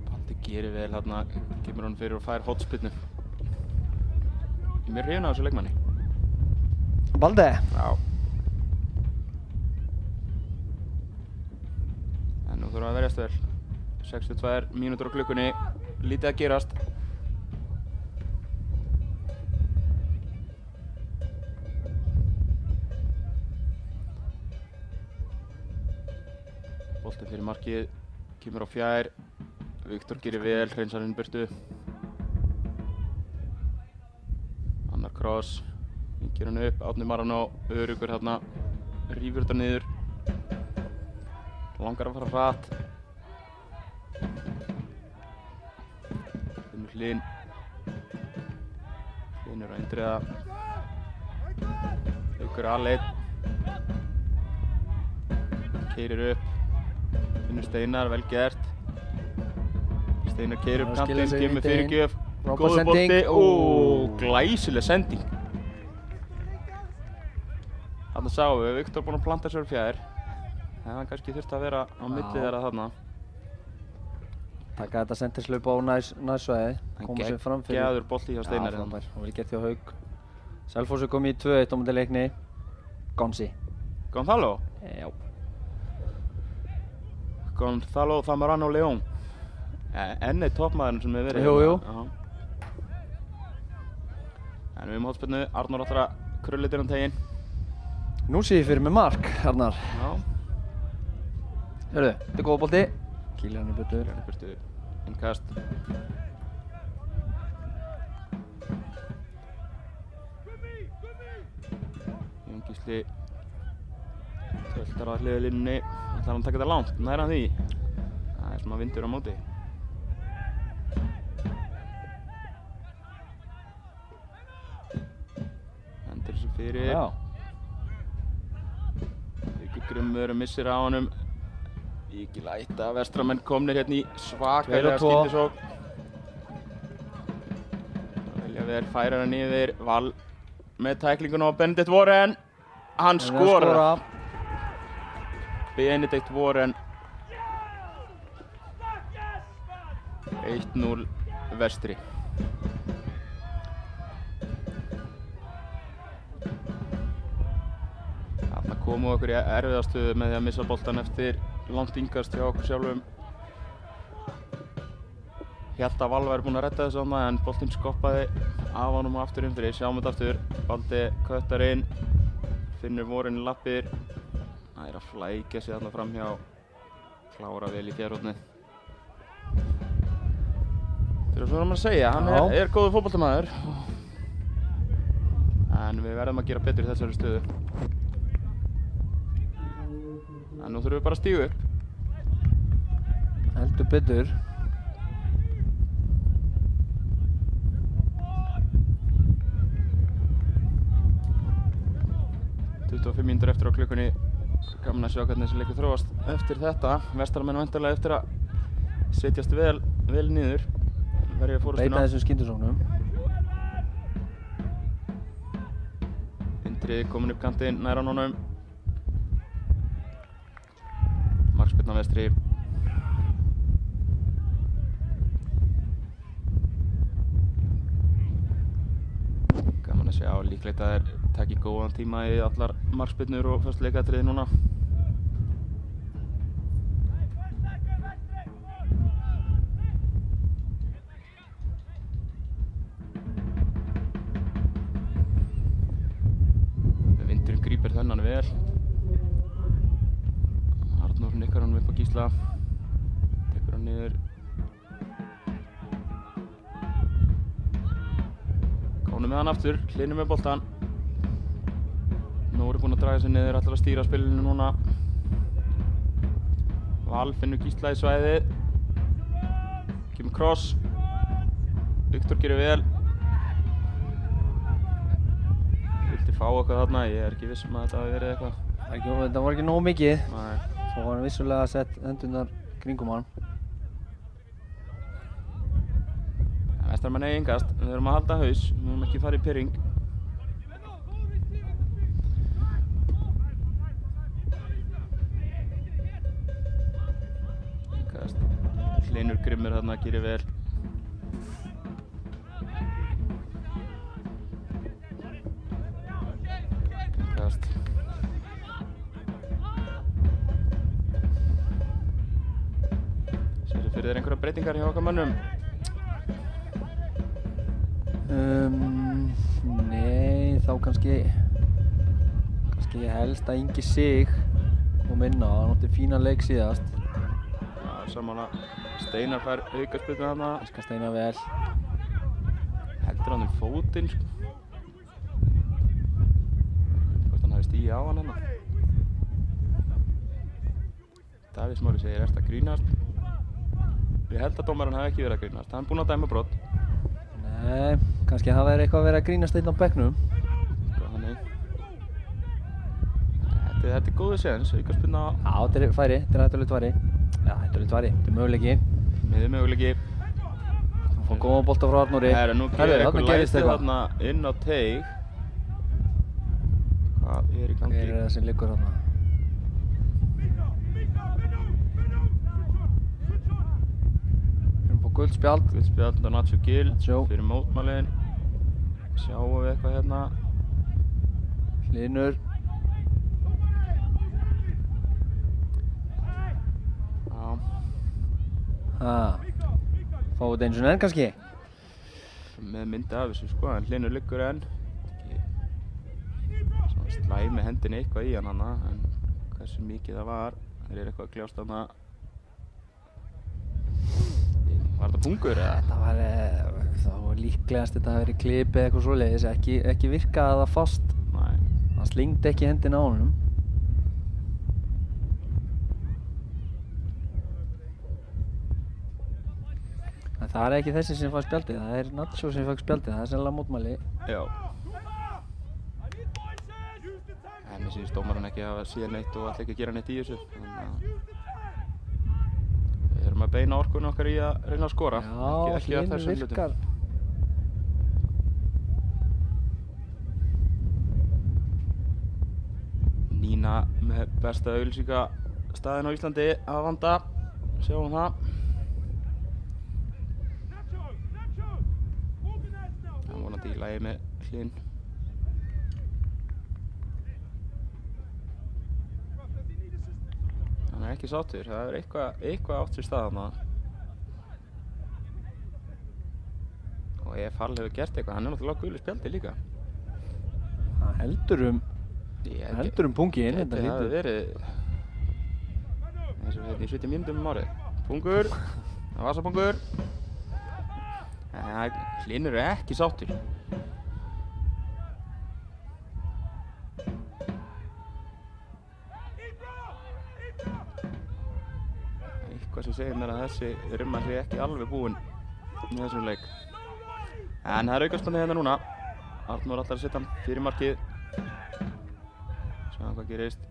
Baldi gerir vel hérna. Kemur hann fyrir og fær hotspinnu. Ég er mér hrifinn af þessu leikmanni. Baldi! Já. En nú þurfum við að verjast vel. 62 mínútur á klukkunni. Lítið að gerast. Boltinn fyrir markið. Kemur á Fjær. Viktor gerir vel. Hreinsar inn burtu. Annar kross. Hengir hann upp. Árni Marano. Öruggur hérna. Rífur þetta niður. Langar að fara hratt. Finnur Hlyn. Hlynur á Indriða. Haukur aðleitt. Keyrir upp. Finnur Steinar, vel gert. Steinar keyrir upp kantinn, kemur fyrirgjöf. Góður bolti. Glæsileg sending. Þarna sáum við Viktor búinn að planta sér Fjær. Það hefði hann kannski þurft að vera á milli þeirra þarna. taka þetta senterslaup á nærsvæði, koma sér fram fyrir. Geður bolti hjá Steinari. Já, frábær, og vel gert hjá Hauk. Selfoss er komið í 2-1 á móti Leikni. Gonzi. Gonzalo? Já. Gonzalo Zamorano León. Enn eitt toppmaðurinn sem hefur verið. Jú. Já. En við mótspilnu, Arnór ætlar að krullitir um teginn. Nú sé ég fyrir mig mark, Arnar. Já. Hörðu, þetta er góða bolti. Kýlir hann í burtu. Kýlir hann í burtu. Innkast. Jón Gísli töltar að hliðalínunni. Ætlar hann að taka þetta langt, nær hann því. Það er smá vindur á móti. Hendur þessu fyrir. Já. Grimmur missir á honum. Ekki læt að vestramenn komnir hérna í svakalega skýttisókn. Það vilja verið færa hann yfir. Val með tæklinguna á Benedikt Warren. Hann skorar. Benedikt Warren. 1-0 Vestri. Þarna komu okkur í erfiðastöðu með því að missa boltan eftir langt yngast hjá okkur sjálfum. Hélt að Val væri búinn að redda þessu þarna en boltinn skoppaði af honum aftur inn fyrir. Sjáum þetta aftur. Baldi köttar inn. Finnur Warren í lappir. Það er að flækja sig þarna framhjá. Klára vel í fjærhornið. Þetta er svona að segja, hann er góður fótboltamaður. En við verðum að gera betur í þessari stöðu. En nú þurfum við bara að stíga upp. Heldur betur. Mínútur eftir á klukkunni. Gaman að sjá hvernig þessi leikur þróast eftir þetta. Vestaramenn væntanlega eftir að setjast vel niður. Verja fórustuna. Beita þessum skyndisóknum. Indri komin upp kantinn, nær á honum. Markspyrna Vestri. Gaman að sjá, líklegt að þeir taki góðan tíma í allar markspyrnur og föstu leikatriði núna. Vindurinn grípir þennan vel. Arnór nikkar honum upp á Gísla. Tekur hann niður. Kónum með hann aftur, Hlynur með boltan. Nóri búinn að draga sig niður, ætlar að stýra spilinu núna. Val finnur Gísla í svæðið. Kemur kross. Viktor gerir vel. Vildi fá eitthvað þarna, ég er ekki viss að þetta hafi verið eitthvað. Þetta var ekki nógu mikið. Nei. Svo var hann vissulega sett hendurnar kringum hann. Vestarmenn eigi yngast, við þurfum að halda haus, við höfum ekki farið í pirring. Yngast, Hlynur grimmur þarna, gerir vel. Yngast. Sérðu fyrir þér einhverja breytingar hjá okkar mönnum? Nei, þá kannski helst að Ingi Sig kom inn á, hann átti fínan leik síðast. Já, sammála. Steinar fær aukaspyrnu þarna. Elskar Steinar vel. Heldur hann fótinn, sko. Hvort hann hafi stigið á hann hérna. Davíð Smári segir, ertu að grínast? Ég held að dómarinn hafi ekki verið að grínast. Hann er búinn að dæma brot. Nei, kannski hafa þeir eitthvað verið að grínast einn á bekknum. Þannig. Þetta er góður séns, aukaspyrna. Já, þetta er færi, þetta er hættulegt færi. Já, hættulegt færi, þetta er möguleiki. Miður möguleiki. Hann fór góðan bolta frá Arnóri. Nú gerir eitthvað lætið þarna inn á teig. Hvað er í gangi? Hver er það sem liggur þarna? gult spjald. Gult spjald á Nacho Gil Nacho. fyrir mótmælin. Sjáum við eitthvað hérna. Hlynur. Já. Fáum við þetta eins og enn kannski? Með myndi af þessu sko, en Hlynur liggur enn. Svona slæmi með hendinni eitthvað í hann hana, en hversu mikið það var. Þeir eru eitthvað að kljást þarna. Var þetta pungur eða? Það var líklegast þetta að vera í klipi eða eitthvað svoleiðis, ekki virkaði það fast. Nei. Það slingdi ekki hendina á honum. En það er ekki þessi sem fær spjaldið, það er Nacho sem fær spjaldið, það er sennilega mótmæli. Já. En mér sýnist dómarinn ekki að hafa síðan neitt og ætla ekki að gera neitt í þessu. Þannig að við erum að beina orkunni okkar í að reyna að skora. Já, ekki að Hlynur þessum virkar. Nína með besta auglýsingastaðinn á Íslandi að vanda. Sjáum það. Það er vonandi í lagi með Hlyn. Hann er ekki sáttur, það er eitthvað átt sér stað þarna. Og ef Hall hefur gert eitthvað, hann er náttúrulega gulu spjaldi líka. Það heldur punginn. Þetta hefði verið eins og hérna í 70 mínútum árið. Pungur, það var svo pungur. En Hlynur er ekki sáttur. Eitthvað sem segir mér að þessi rumma sé ekki alveg búinn með þessum leik. En það er aukaspennið hérna núna. Arnór ætlar að setja hann fyrir markið. Sjáum hvað gerist.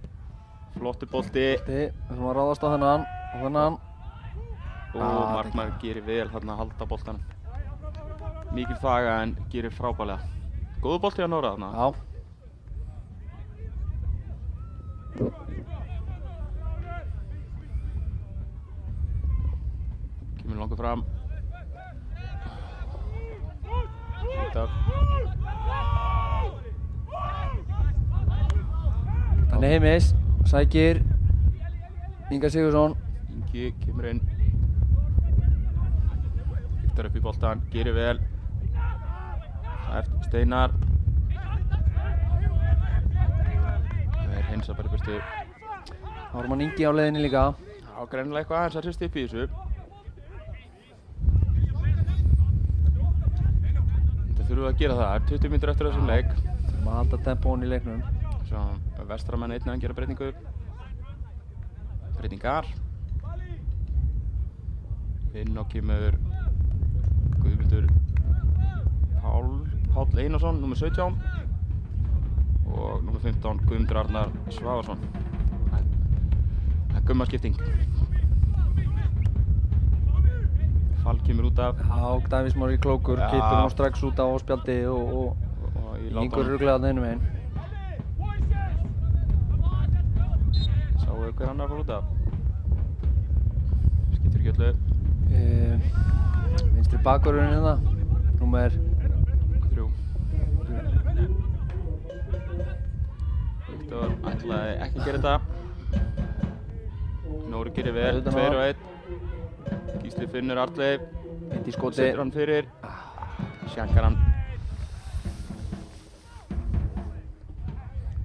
Flottur bolti. Við þurfum að ráðast á þennan og þennan. Og markmaður gerir vel þarna að halda boltanum. Mikil þaga en gerir frábærlega. Góður bolti að Nóra þarna. Já. Kemur langur fram. Út af. Þannig heimis, sækir Inga Sigurðsson. Ingi kemur inn. Viktar upp í boltan, gerir vel. Það eftir Steinar. Það er heinsa bara í burtu. Ármann Ingi á leiðinni líka. Já, greinilega eitthvað aðeins að hristi upp í þessu. Þetta þurfum við að gera það. 20 mínútur eftir þessum leik. Þurfum að halda tempóinu í leiknum. Svo vestramenn einnig að gera breytingu. Breytingar. Inn á kemur Guðmundur Páll Einarsson, númer 17. Og númer 15 Guðmundur Arnar Svavarsson. Það er gummaskipting. Fall kemur út af. Já, Davíð Smári klókur, Já. klippur nú strax út á spjaldi og Ingur ruglaði þarna hinum megin. Sáu hver annar fór út af. Skiptir ekki öllu. Vinstri bakvörðurinn hérna, númer 3. Viktor ætlaði ekki að gera þetta. Nóri gerir vel, 2 og 1. Gísli finnur Arnleif. beint í skoti. Setur hann fyrir. Sjankar hann.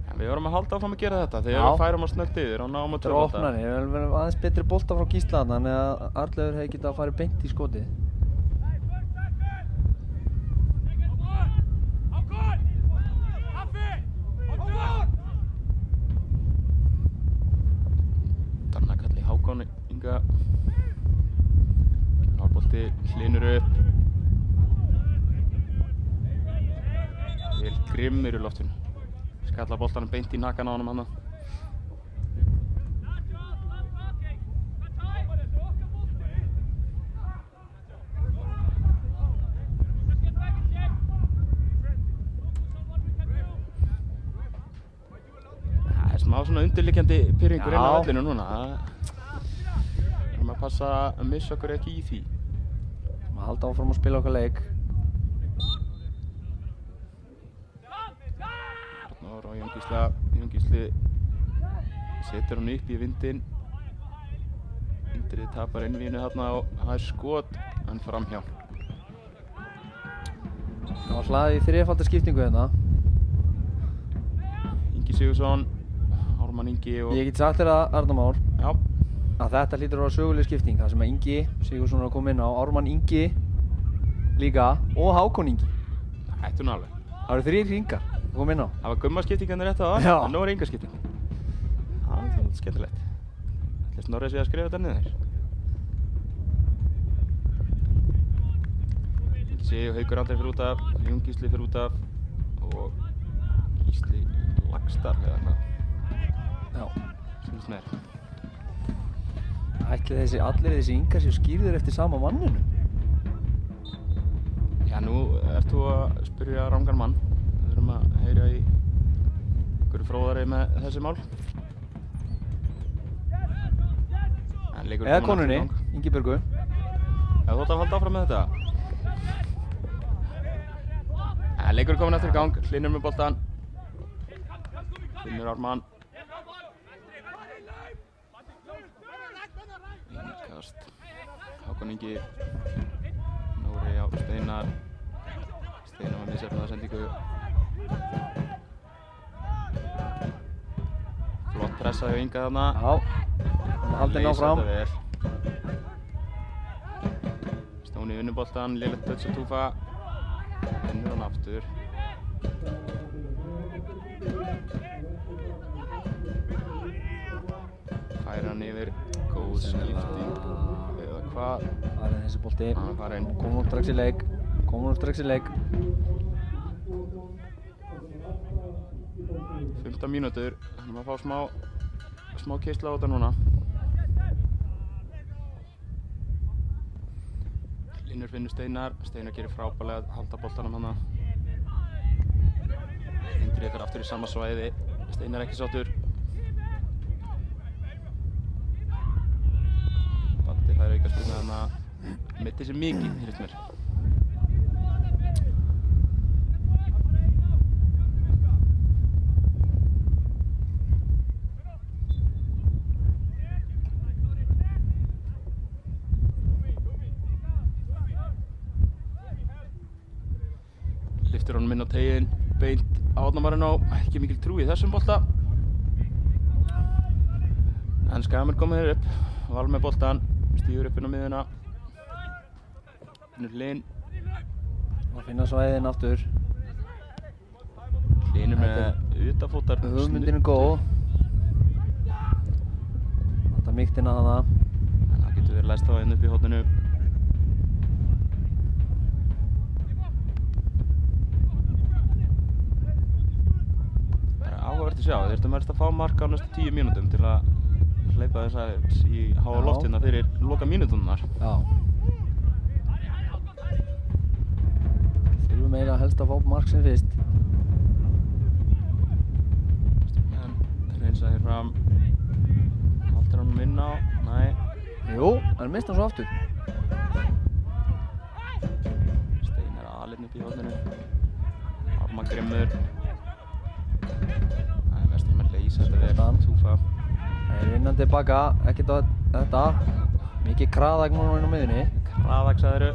En við vorum að halda áfram að gera þetta þegar við færum á snöggt yfir og náum að Þetta er opnari, við erum verið aðeins betri bolta frá Gísla þannig að Arnleifur hefði getað að fara beint í skotið. Darnakalli Hákon Inga. Hálbolti Hlynur upp. Vel grimmur í loftinu. Skalla boltanum beint í nakan á honum hann. Það er smá svona undirliggjandi pirringur inn á vellinu núna. Við erum að passa að missa okkur ekki í því. Halda áfram að spila okkar leik. Arnór og Jón Gísli setur hann upp í vindinn. Indriði tapar innvíðinu þarna og það er skot, en framhjá. Það var hlaðið í þriðfaldarskiptingu hérna. Ingi Sigurðsson, Ármann Ingi og... Ég get sagt þér að Arnar Már, Já, að þetta hlýtur að vera söguleg skipting. Það sem að Ingi Sigurðsson er að koma inn á, Ármann Ingi líka og Hákon Ingi. hættu hún alveg. Það eru 3 hringar að koma inn á. Það var gummaskiptingarnir rétt á það, Já. en nú er enga skipting. Það er svolítið skemmtilegt. Ætli Snorri sé að skrifa þetta niður. Sig og Haukur Andri fyrir út af, Jón Gísli fyrir út af og Gísli Lagsdal eða hvað. Já. Sýnist mér. Ætli allir þessi yngar séu skýrðir eftir sama manninu? Já, nú ert þú að spyrja rangan mann. Við erum að heyra í einhverju fróðari með þessi mál. En leikur Eða kominn aftur í konunni, gang. Ingibjörgu. Já, þú ætti að halda áfram með þetta. En leikur er komin aftur í gang, Hlynur með boltan. Hlynur Ármann. Innkast. Hákon Ingi. Nóri á Steinar. Steinar var misjafnaða sendingu. Flott pressa hjá Inga þarna. Já. Haldinn áfram. Leysa þetta vel. Stóni vinnur boltan, lélegt touch og túfa. Vinnur hann aftur. Færa hann yfir. Góð skipting. Eða hvað? Það er þessi bolti. Hann er farinn. Komum nú strax í leik. Komum nú strax í leik. 15 mínútur. Þannig að fá smá keisla á þetta núna. Hlynur finnur Steinar. Steinar gerir frábærlega að halda boltanum hana. Indriði fer aftur í sama svæði. Steinar ekki sáttur. Baddi fær aukaspyrnu þarna. Meiddi sig mikið, heyrðist mér. Lyftir honum inn á teiginn, beint á Árnamarinn á, ekki mikil trú í þessum bolta. En Skagamenn komið hér upp, Val með boltan, stígur upp inn á miðuna. Finnur Hlyn. Og finna svæðin aftur. Hlynur með utanfótar. Hugmyndin er góð. Þetta mýktina þarna. En það getur verið læst á einn upp í hótinu. Áhugavert að sjá, þeir þurftum helst að fá mark á næstu 10 mínútum til að hleypa þess aðeins í háa loft hérna fyrir loka mínúturnar. Já. Þurfum eiginlega helst að fá mark sem fyrst. En reynsa hér fram. Haldur hann inn á? Nei. Jú, en mist hann svo aftur. Steinar aðleinn upp í hótinu. Ármann grimmur. Vesturmenn leysa þetta vel, túfa. Það er vinnandi baka, ekkert á þetta. Mikið kraðak núna inn á miðunni. Kraðak sagðiru.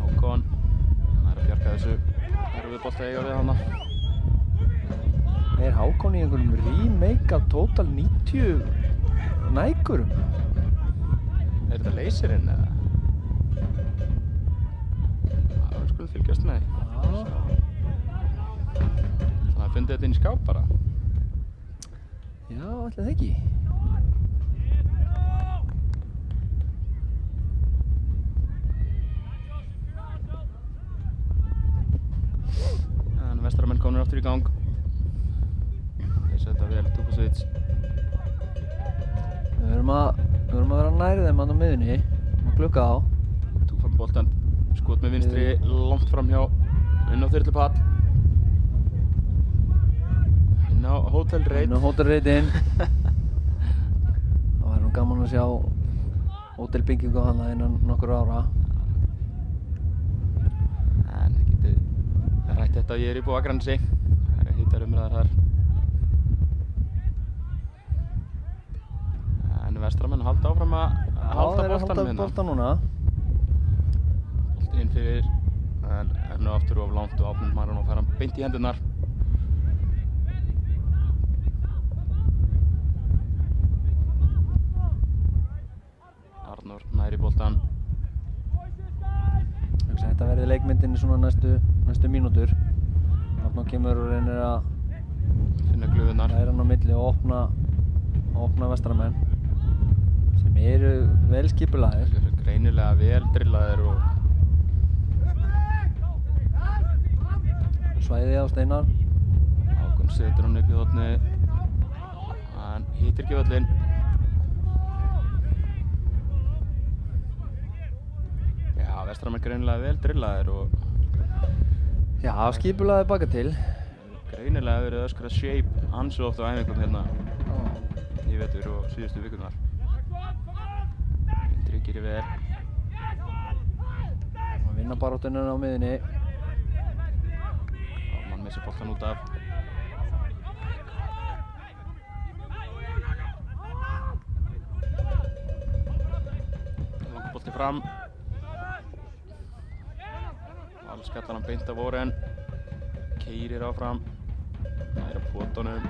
Hákon. Það er að bjarga þessu. Það eru við bolta eiga við hana. Er Hákon í einhverjum remake af Total 90 nækurum? Er þetta leysirinn eða? Já, við skulum fylgjast með því. Það fundið þetta inn í skáp bara. Já, ætli það ekki. En Vesturamenn komnir aftur í gang. Þeir setja vel, Túkasvits. Við verðum að vera nærið þeim hann á miðunni. Að glugga á. Túfa með boltan. Skot með vinstri, langt framhjá. Inn á þyrlupall. Inn á Hótel Reit. Inn á Hótel Reitinn. Það væri nú gaman að sjá hótelbyggingu hana innan nokkur ára. En þið getið rætt þetta, ég er í Akranesi. Það eru heitar umræðar þar. En Vestramenn halda áfram að halda boltanum hérna. Boltan núna. Bolti inn fyrir, en nú aftur of langt og áfnum maður og fær hann beint í hendurnar. Arnór nær í boltan. Þetta verði leikmyndin í svona næstu mínútur. Arnór kemur og reynir að Finna glufurnar. læra hann á milli og opna Vestramenn sem eru vel skipulagðir. Greinilega vel drillaðir og Svæði á Steinar. Hákon setur hann upp í horni. Hann hittir ekki völlinn. Já, Vestramenn greinilega vel drillaðir og Já, skipulagðir baka til. greinilega verið öskrað shape ansi oft á æfingum hérna í vetur og síðustu vikurnar. Tryggir í vel. Að vinna baráttunum á miðunni. Ármann missir boltan út af. Langur bolti fram. Alls skallar hann beint af Warren. Keyrir áfram. Nær að potunum.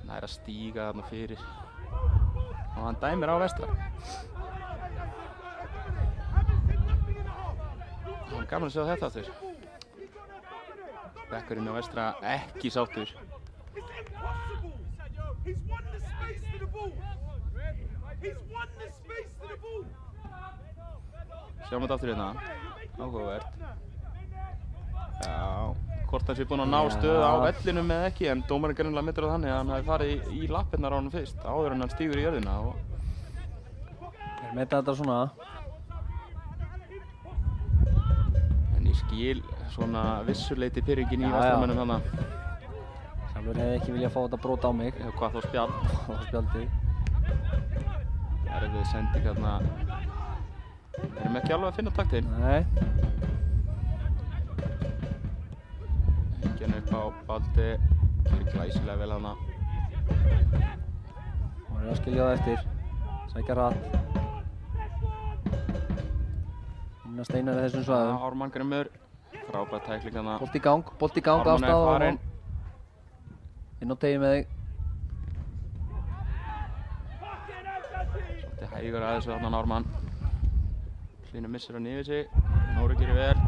Nær að stíga þarna fyrir. Og hann dæmir á Vestra. Það var gaman að sjá þetta aftur. Bekkurinn á Vestra ekki sáttur. Sjáum þetta aftur hérna. Áhugavert. Já, hvort hann sé búinn að ná stöðu á vellinum eða ekki, en dómarinn greinilega metur það þannig að hann hafi farið í lappirnar á honum fyrst, áður en hann stígur í jörðina. Þeir meta þetta svona. En ég skil svona vissuleiti pirringin í Vestramönnum þarna. Sjálfur hefði ekki viljað fá þetta brot á mig. Hvað þá spjald. Á spjaldi. Erfið sending hérna. Erum ekki alveg að finna taktinn. Nei. Enginn upp á Baldi. Gerir glæsilega vel hana. Hún er að skilja það eftir. Sækja hratt. Minna Steinar í þessum svæðum. Ármann grimmur. Frábært tækling hana. Bolt í gang Ármann er afstæð farinn. inn á tegi með þig. Svolítið hægur aðeins við þarna Ármann. Hlynur missir hann yfir sig. Nóri gerir vel.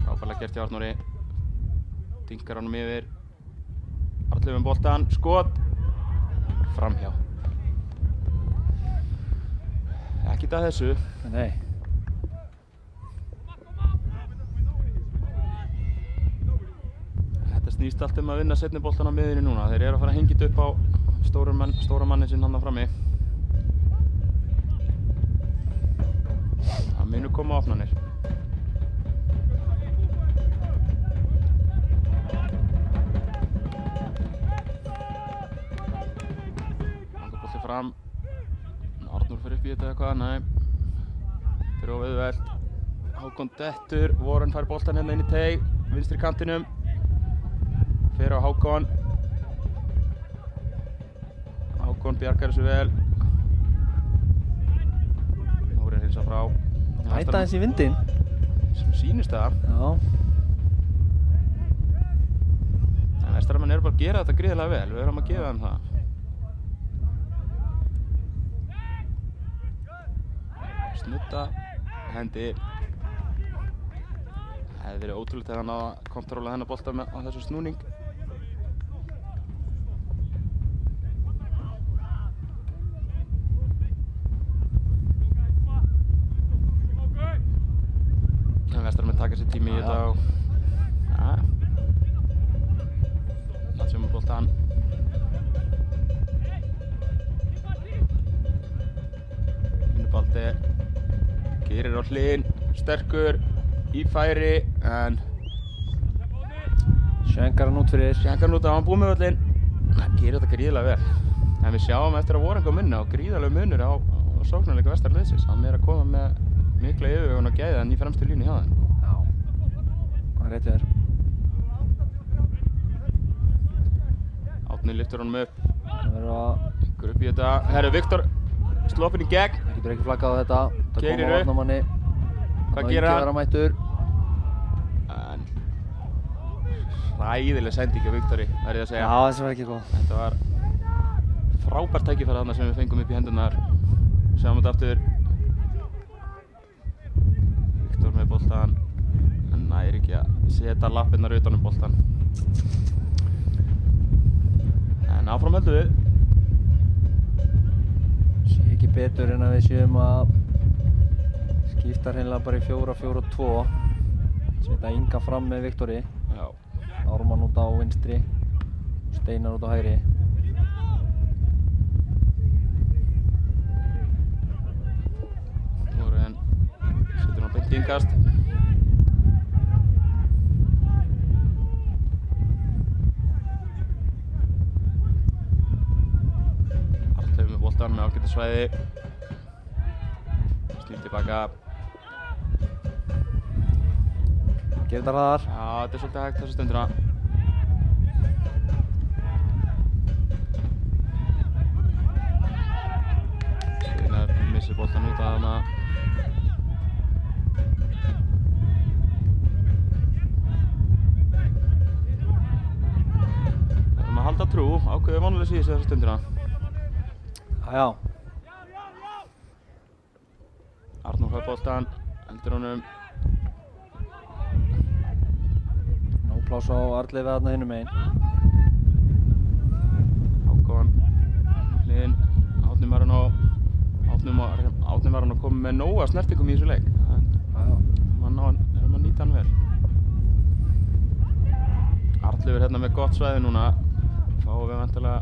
Frábærlega gert hjá Arnóri. Dynkar honum yfir. Arnleif með boltan. Skot. Framhjá. Ekkert að þessu. Nei. Þetta snýst allt að vinna seinni boltan á miðjunni núna. Þeir eru að fara að hengja þetta upp á stóra mannin sinn hann frammi. Það munu koma opnanir. Langar bolti fram. Arnór fer upp í þetta eitthvað, nei. Þetta er of auðvelt. Hákon dettur, Warren fær boltan hérna inn í teig, vinstri kantinum. Fer á Hákon. Hákon bjargar þessu vel. Nóri er hinsa frá. Hætta aðeins í vindinn. Sem sýnist það. Já. En Vestaramenn eru bara að gera þetta gríðarlega vel. Við erum að gefa þeim það. Snutta. Hendi. Það hefði verið ótrúlegt þegar hann náði að kontróla þennan bolta á þessu snúning. En Vestaramenn taka sér tími í þetta og Látsjum með boltan. Finnur Baldi. Gerir á hlinn, sterkur, í færi, en Sjenkar hann út fyrir. Sjenkar hann út af, hann búið með völlinn. Hann gerir þetta gríðarlega vel. En við sjáum eftir að Vålerenga munna og gríðarlega munur á sóknarleika Vestarliðsins. Hann er að koma með mikla yfirvegun og gæði hann í fremstu línu hjá þeim. Já, það rétt hjá þér. Árni lyftur honum upp. Það verður að... Ykkur upp í þetta. Herru, Viktor sloppinn í gegn. Það getur ekki flaggað á þetta. Það Keyrir koma upp. varnarmanni. Hvað gerir hann? Það er mættur. En hræðileg sending á Viktori, verð ég að segja. Já, þessi var ekki góð. Þetta var frábært tækifæri þarna sem við fengum upp í hendurnar. Sjáum þetta aftur. Viktor með boltan. Hann næri ekki að setja lappirnar utan boltan. En áfram höldum við. Sé ekki betur en að við séum að skipta hreinlega bara í 4-4-2. Setja Inga fram með Viktori. Já. Ármann út á vinstri. Steinar út á hægri. Þóren setur hann beint í innkast. Arnleifur með boltan með ágæta svæði. Snýr tilbaka. Gerir þetta hraðar. Já, þetta er svolítið hægt þessa stundina. Steinar missir boltan út af hana. Það erum að halda trú, ákveðið vonleysi í þessa stundina. Já. Arnór fær boltan, heldur honum. Pláss á Arnleifi þarna hinum megin. Hákon hliðinn, Árni var hann að koma með nóga snertingum í þessu leik. Erum að nýta hann vel. Arnleifur hérna með gott svæði núna. Fáum við væntanlega.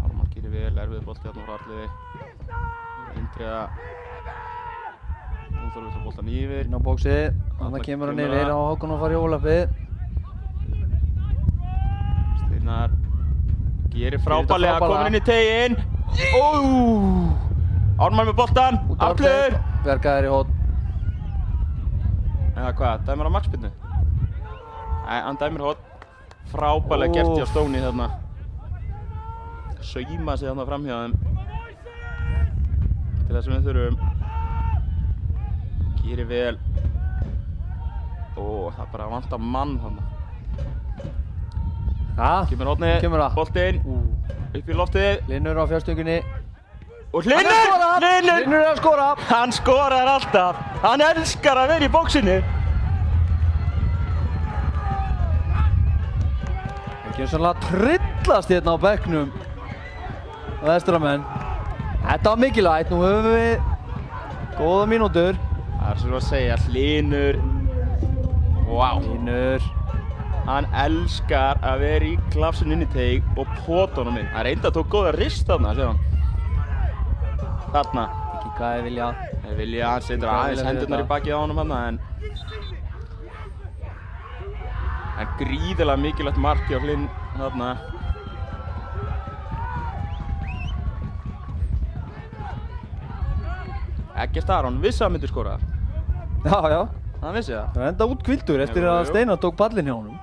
Ármann gerir vel, erfiður bolti hérna frá Arnleifi. Indriða. Nú þarf við að boltan yfir. Inn á bóksið. Þannig kemur hann yfir á Hákon og fara í ólappið. Steinar gerir frábærlega, kominn inn í teginn. Ármann með boltan, Arnleifur. Bjargaðir í hótt. Eða hvað, dæmir á maxspyrnu? Nei, hann dæmir hótt. Frábærlega gert hjá Stóni þarna. Sauma sig þarna fram hjá þeim. Til þess að við þurfum. Gerir vel. Það bara vantar mann þarna. Kemur Árni, boltinn, upp í loftið. Hlynur á fjárstökunni. Og Hlynur! Hlynur er að skora! Hann skorar alltaf. Hann elskar að vera í bóksinu. Ekki sannlega trillast hérna á bekknum. Vestramenn. Þetta var mikilvægt. Nú höfum við góða mínútur. Það er svo að segja, Hlynur. Vá. Hlynur. Hann elskar að vera í klafsinu inn í teig og pota honum inn. Hann reynda tók góða rist þarna, sér hann. Þarna. Ekki hvað ég vilja. Ég vilja, hann setur aðeins hendurnar í bakið á honum þarna, en gríðarlega mikilvægt mark hjá Hlyn þarna. Eggert Aron vissi að hann myndi skora. Já, já. Hann vissi það. Það er enda út kvildur eftir að Steinar tók ballinn hjá honum.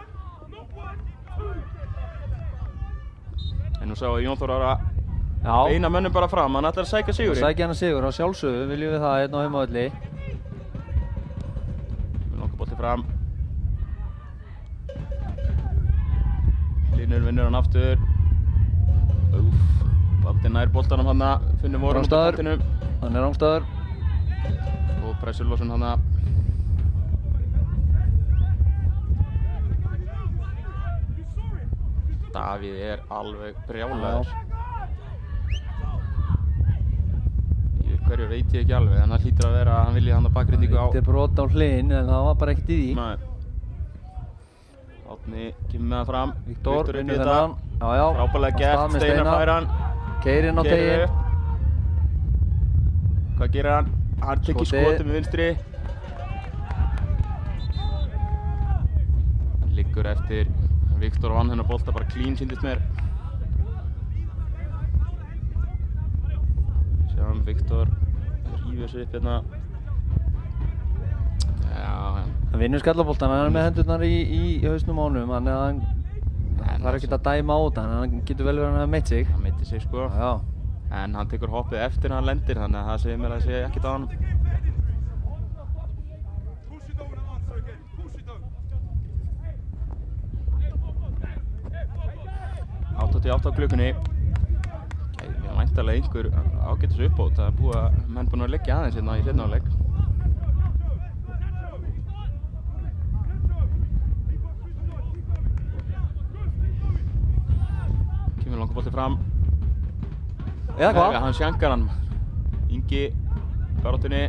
En nú sáum við Jón Þór Ára beina mönnum bara fram, hann ætlar að sækja sigurinn. Sækja hann að sigur, á sjálfsögðu viljum við það hérna á heimavelli. Við langar bolti fram. Hlynur vinnur hann aftur. Baldi nær boltanum hanna, finnum voru út af kantinum. Hann er rangstæður. Og Bresi Ulfarsson hanna. Davíð er alveg brjálaður. Yfir hverju veit ég ekki alveg, en það hlýtur að vera að hann vilji handa bakgrindíku á. Það er brot á Hlyn, en það var bara ekkert í því. Nei. Árni kemur með það fram. Viktor vinnur þennan. Já, já. Frábærlega gert, Steinar fær hann. Keyrir inn á teginn. Hvað gerir hann? Hann tekir skotið með vinstri. Hann liggur eftir. Viktor vann hennar bolta bara clean, sýndist mér. fram, Viktor rífur sig upp hérna. Já, Hann vinnur skallaboltan, hann er með hendurnar í hausnum á honum, þannig að hann þarf ekkert að dæma á þetta, en hann getur vel verið að hafa meitt sig. hann meiddi sig sko. Já. En hann tekur hoppið eftir hann lendir, þannig að það segir mér að það sé ekkert á hann. 88 á klukkunni. Ég væntanlega einhver ágætis uppbót. Það er búið að menn búin að leggja aðeins hérna í seinni hálfleik. Kemur langur bolti fram. Eða hvað? Hann sjankar hann. Ingi baráttunni.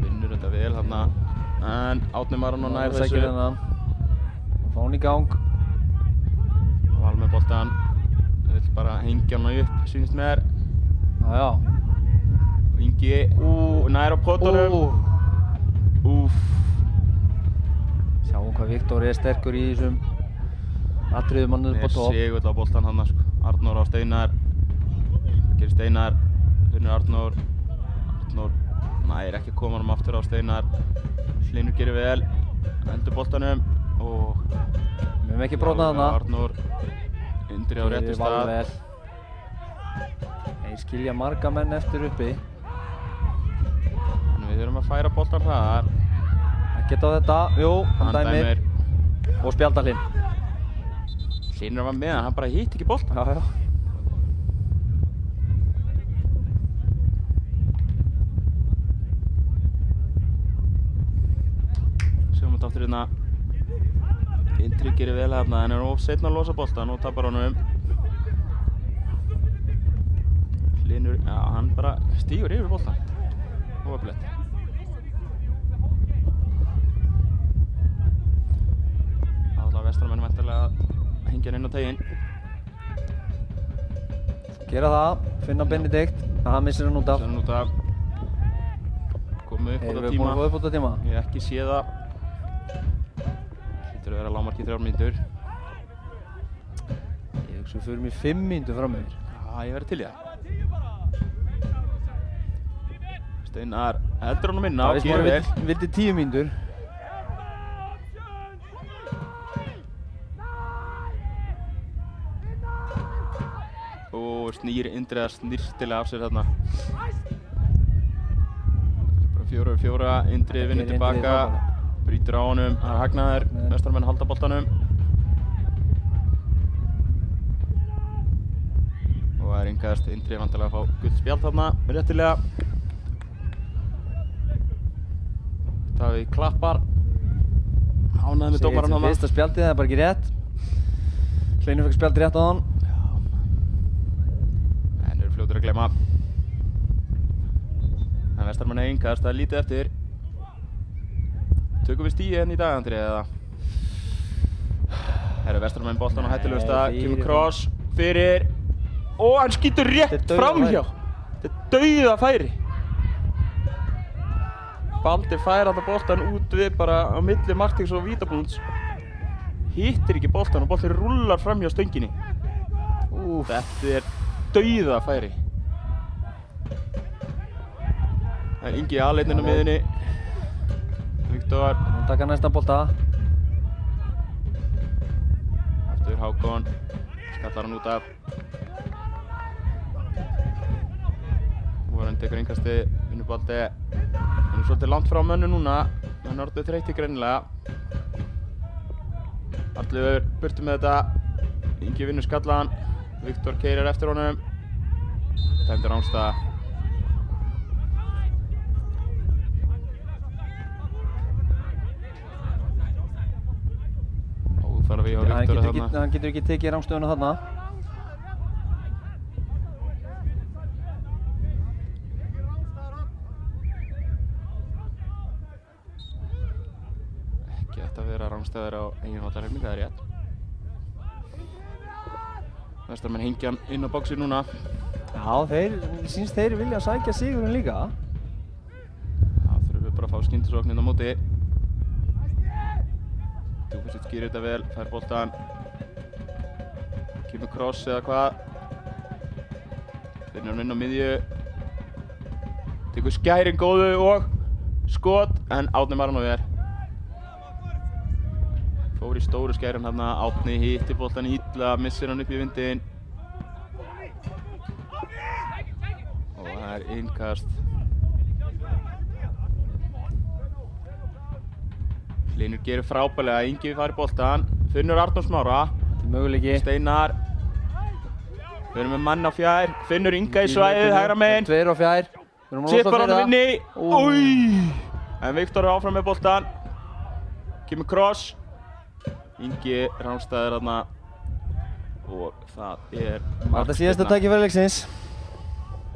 Vinnur þetta vel þarna. En Átni Maran og nær þessu. Sækir hennan. Fá hann í gang. Val með boltan. Það vill bara hengja hann upp, sýnist mér. Já. Ingi nær á potunum. Úff. Sjáum hvað Viktor er sterkur í þessum atriðum hann upp á topp. Segull á boltan hann sko. Arnór á Steinar. Gerir Steinar. Finnur Arnór. Arnór nær ekki að koma hann aftur á Steinar. Hlynur gerir vel. Endur boltanum. Við höfum ekki brotnað hana. Arnór. Indri á réttu stað. Þeir skilja marga menn eftir uppi. Þannig við þurfum að færa boltan hraðar. Ekkert á þetta. Jú, hann dæmir. Og spjaldar Hlyn. Hlynur var með hann bara hitt ekki boltan. Já. Sjáum þetta aftur hérna. Indri gerir vel hérna en er of seinna að losa boltan og tapar honum. Hlynur, já hann bara stígur yfir boltan. Óöflegt. Það ætla Vestarmenn væntanlega að hengja hann inn á teiginn. Gera það, finna Benedikt. Það missir hann út af. Hann út af. Komum upp á Erum við tíma. búin að fá upp á tíma? Ég hef ekki séð það. Hlýtur að vera lágmark í 3 mínútur. Ég hugsa við förum í 5 mínútur fram yfir. Já, ég verði til í það. Steinar heldur honum inn á, gerir vel. Vildi 10 mínútur. Og snýr Indriða snirtilega af sér þarna. Bara 4-4, Indriði vinnur tilbaka. Brýtur á honum, það er hagnaður. Vestarmenn halda boltanum. Og það er yngaðast Indriði vantilega að fá gult spjald þarna, réttilega. Davíð klappar. Ánægði með dómarann þarna. Fyrsta spjaldið, það er bara ekki rétt. Hlynur fekk spjald rétt á hann. En eru fljótur að gleyma. En Vestarmenn er yngaðast, það er lítið eftir. Tökum við stíi henni í dag, Andri, eða? Herru, Vestarmenn boltan á hættulegu stað, kemur cross fyrir og hann skýtur rétt framhjá. Þetta er dauða færi. Baldi fær hann boltan út við bara á milli Martins og Vítabúns. Hittir ekki boltan og boltin rúllar framhjá stönginni. Þetta er dauða færi. Það er Ingi aðleitnin á miðunni. Viktor. Hún taka næsta bolta. Aftur Hákon. Skallar hann út af. Vorandi tekur innkasti. Vinnur Baldi. Hann er svolítið langt frá mönnu núna. Hann er orðið þreyttur greinilega. Arnleifur burtu með þetta. Ingi vinnur skallan. Viktor keyrir eftir honum. Dæmdur rangstæða. Hann getur ekki tekið rangstöðuna þarna. Ekki ætti að vera rangstæðar á eigin vallarhelming, það er rétt. Vestarmenn hengja hann inn á boxi núna. Já, sýnst þeir vilja sækja sigurinn líka. Það þurfum við bara að fá skyndisókninn á móti. Djúpasitt gerir þetta vel, fær boltan. Kemur cross eða hvað. Finnur hann inn á miðju. Tekur skærin góðu og skot, en Árni Maranov fór í stóru skærin hérna. Árni hitti boltan illa, missir hann upp í vindinn. Og það innkast. Hlynur gerir frábærlega, Ingi fær í boltan. Finnur Arnór Smára. Þetta er möguleiki. Steinar. Við erum með mann á fjær. Finnur Inga í svæðið, hægra megin. 2 á fjær. Tippar hann inni. Új! En Viktor er áfram með boltan. Kemur cross. Ingi ránstæðir þarna. Og það er Var þetta síðasta tækifæri leiksins?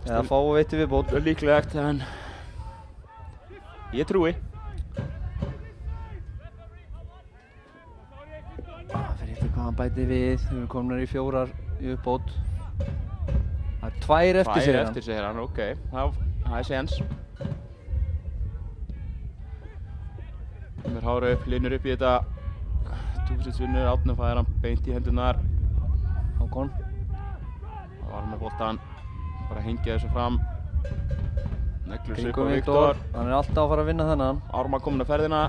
Eða fáum við eitt í viðbót? Líklegt, en ég trúi. Það fer eftir hvað hann bæti við. Við erum komnir í 4 í uppbót. Það er 2 eftir, segir hann. 2 eftir, segir hann, ok. Það er séns. Kemur Hára upp, Hlynur upp í þetta. Dúfsitsvinnur, Árni fær hann beint í hendurnar. Hákon. Það var með boltan. Bara hengja þessu fram. Neglur sig upp á Kringum Viktor. Hann er alltaf að fara að vinna þennan. Ármann kominn á ferðina.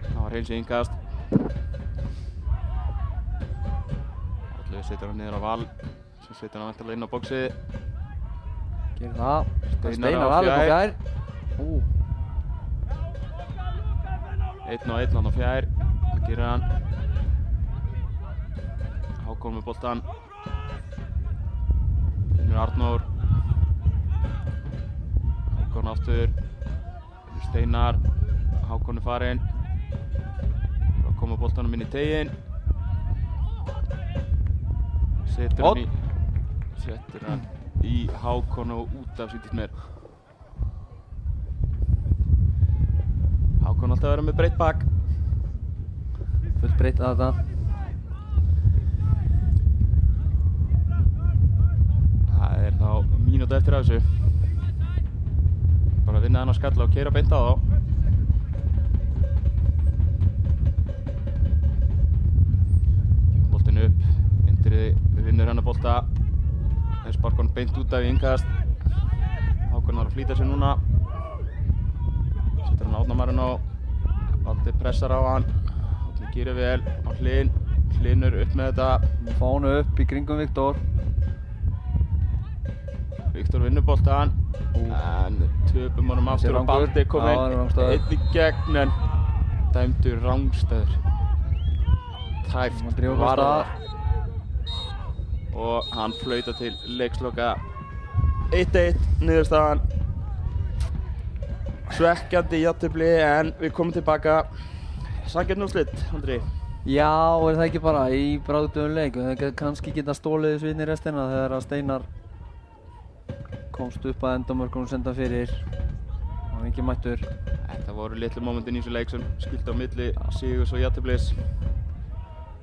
Það var hreinsið innkast. Allir setur hann niður á Val. Svo setur hann vantarlega inn á boxið. Gerir það. Steinar á alveg á fjær. Ú. 1-1 hann á fjær. Það gerir hann. Hákon með boltan. Finnur Arnór. Hákon aftur. Finnur Steinar. Hákon er farinn. Þá koma boltanum inn í teginn. Setur hann í Hákon og út af Svítismér. Hákon alltaf að vera með breitt bak. Fullt breytt að þetta. Það er þá mínútu eftir af þessu. Bara að vinna hann á skalla og keyra beint á þá. Boltinn upp. Indriði vinnur hann að bolta. Það sparkar hann beint út af í innkast. Hákon var að flýta sér núna. Setur hann Árna Maranov. Valdi pressar á hann. Árni gerir vel á Hlyn. Hlynur upp með þetta. Við fá hann upp í kringum Viktor. Viktor vinnur boltan. En töpum honum aftur og rangur. Baldi kom Já, hann er inn rangstæður. einn í gegn en dæmdur rangstæður. Tæft Hann drífur af varða. stað. Og hann flautar til leiksloka. 1-1 niðurstaðan. Svekkjandi jafntefli en við komum tilbaka. Sanngjarn úrslit, Andri. Já, er það ekki bara í bráðdöfum leik? Það kannski geta stólið þessu inn í restina þegar að Steinar komst upp að endamörkunum senda fyrir. Það var ekki mættur. Þetta voru litlu momentin í þessu leik sem skildi á milli sigurs og jafnteflis.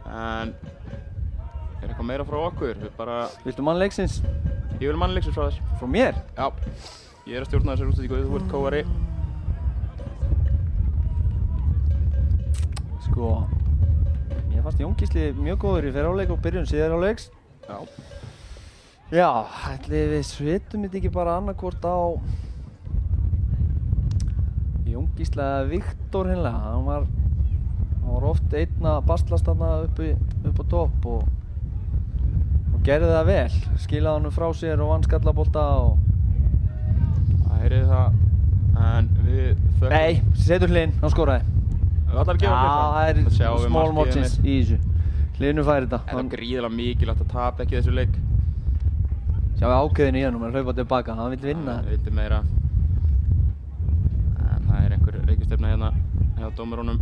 En er eitthvað meira frá okkur? Við bara... Viltu mann leiksins? Ég vil mannleiksins frá þér. Frá mér? Já. Ég er að stjórna þessari úrslitíku. Þú ert kóari. Sko, mér fannst Jón Gísli mjög góður í fyrri hálfleik og byrjun síðari hálfleiks. Já. Já, ætli við svitum þetta ekki bara annarkvort á Jón Gísli eða Viktor hinnlega. Hann var oft einn að baslast þarna upp á topp og gerði það vel. Skilaði hann frá sér og vann skallabolta og... Það heyrið það. En við þökkum... Nei, setur Hlyn, hann skoraði. Við ætlum að gefa Já, það er small margins í þessu. Hlynur fær þetta. Það er gríðilega mikilvægt að tapa ekki þessu leik. Sjáu ákveðin í hann og hlaupa tilbaka, hann vill vinna. Hann vildi meira. En það er einhver reikistefna hérna hjá dómarunum.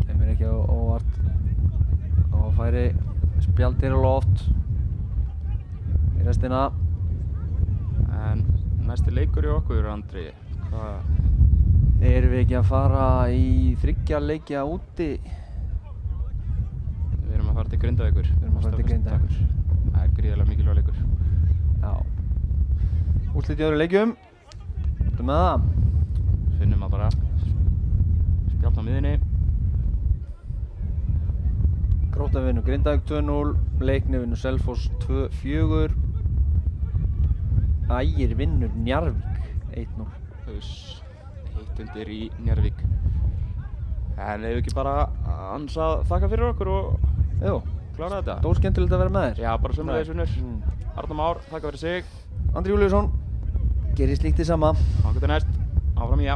Þeim er ekki óvart. Og færi spjaldir á loft í restina. En næsti leikur í okkur, Andri. Hvað? Erum við ekki að fara í 3 leikja úti? Við erum að fara til Grindavíkur. Við erum að fara til Grindavíkur. Það er gríðilega mikilvæg leikur. Já. Úrslit í öðru leikjum. Ertu með það? Finnum að bara spjald á miðinni. Grótta vinnur Grindavík 2-0. Leikni vinnur Selfoss 2-4. Ægir vinnur Njarðvík 1-0. Heitt undir í Njarðvík. En ef við ekki bara ans að þakka fyrir okkur og Jú, klára þetta. stór skemmtilegt að vera með þér. Já, bara sömuleiðis vinnur. Arnar Már, þakka fyrir sig. Andri Júlíusson gerir slíkt í sama. Þangað til næst. Áfram í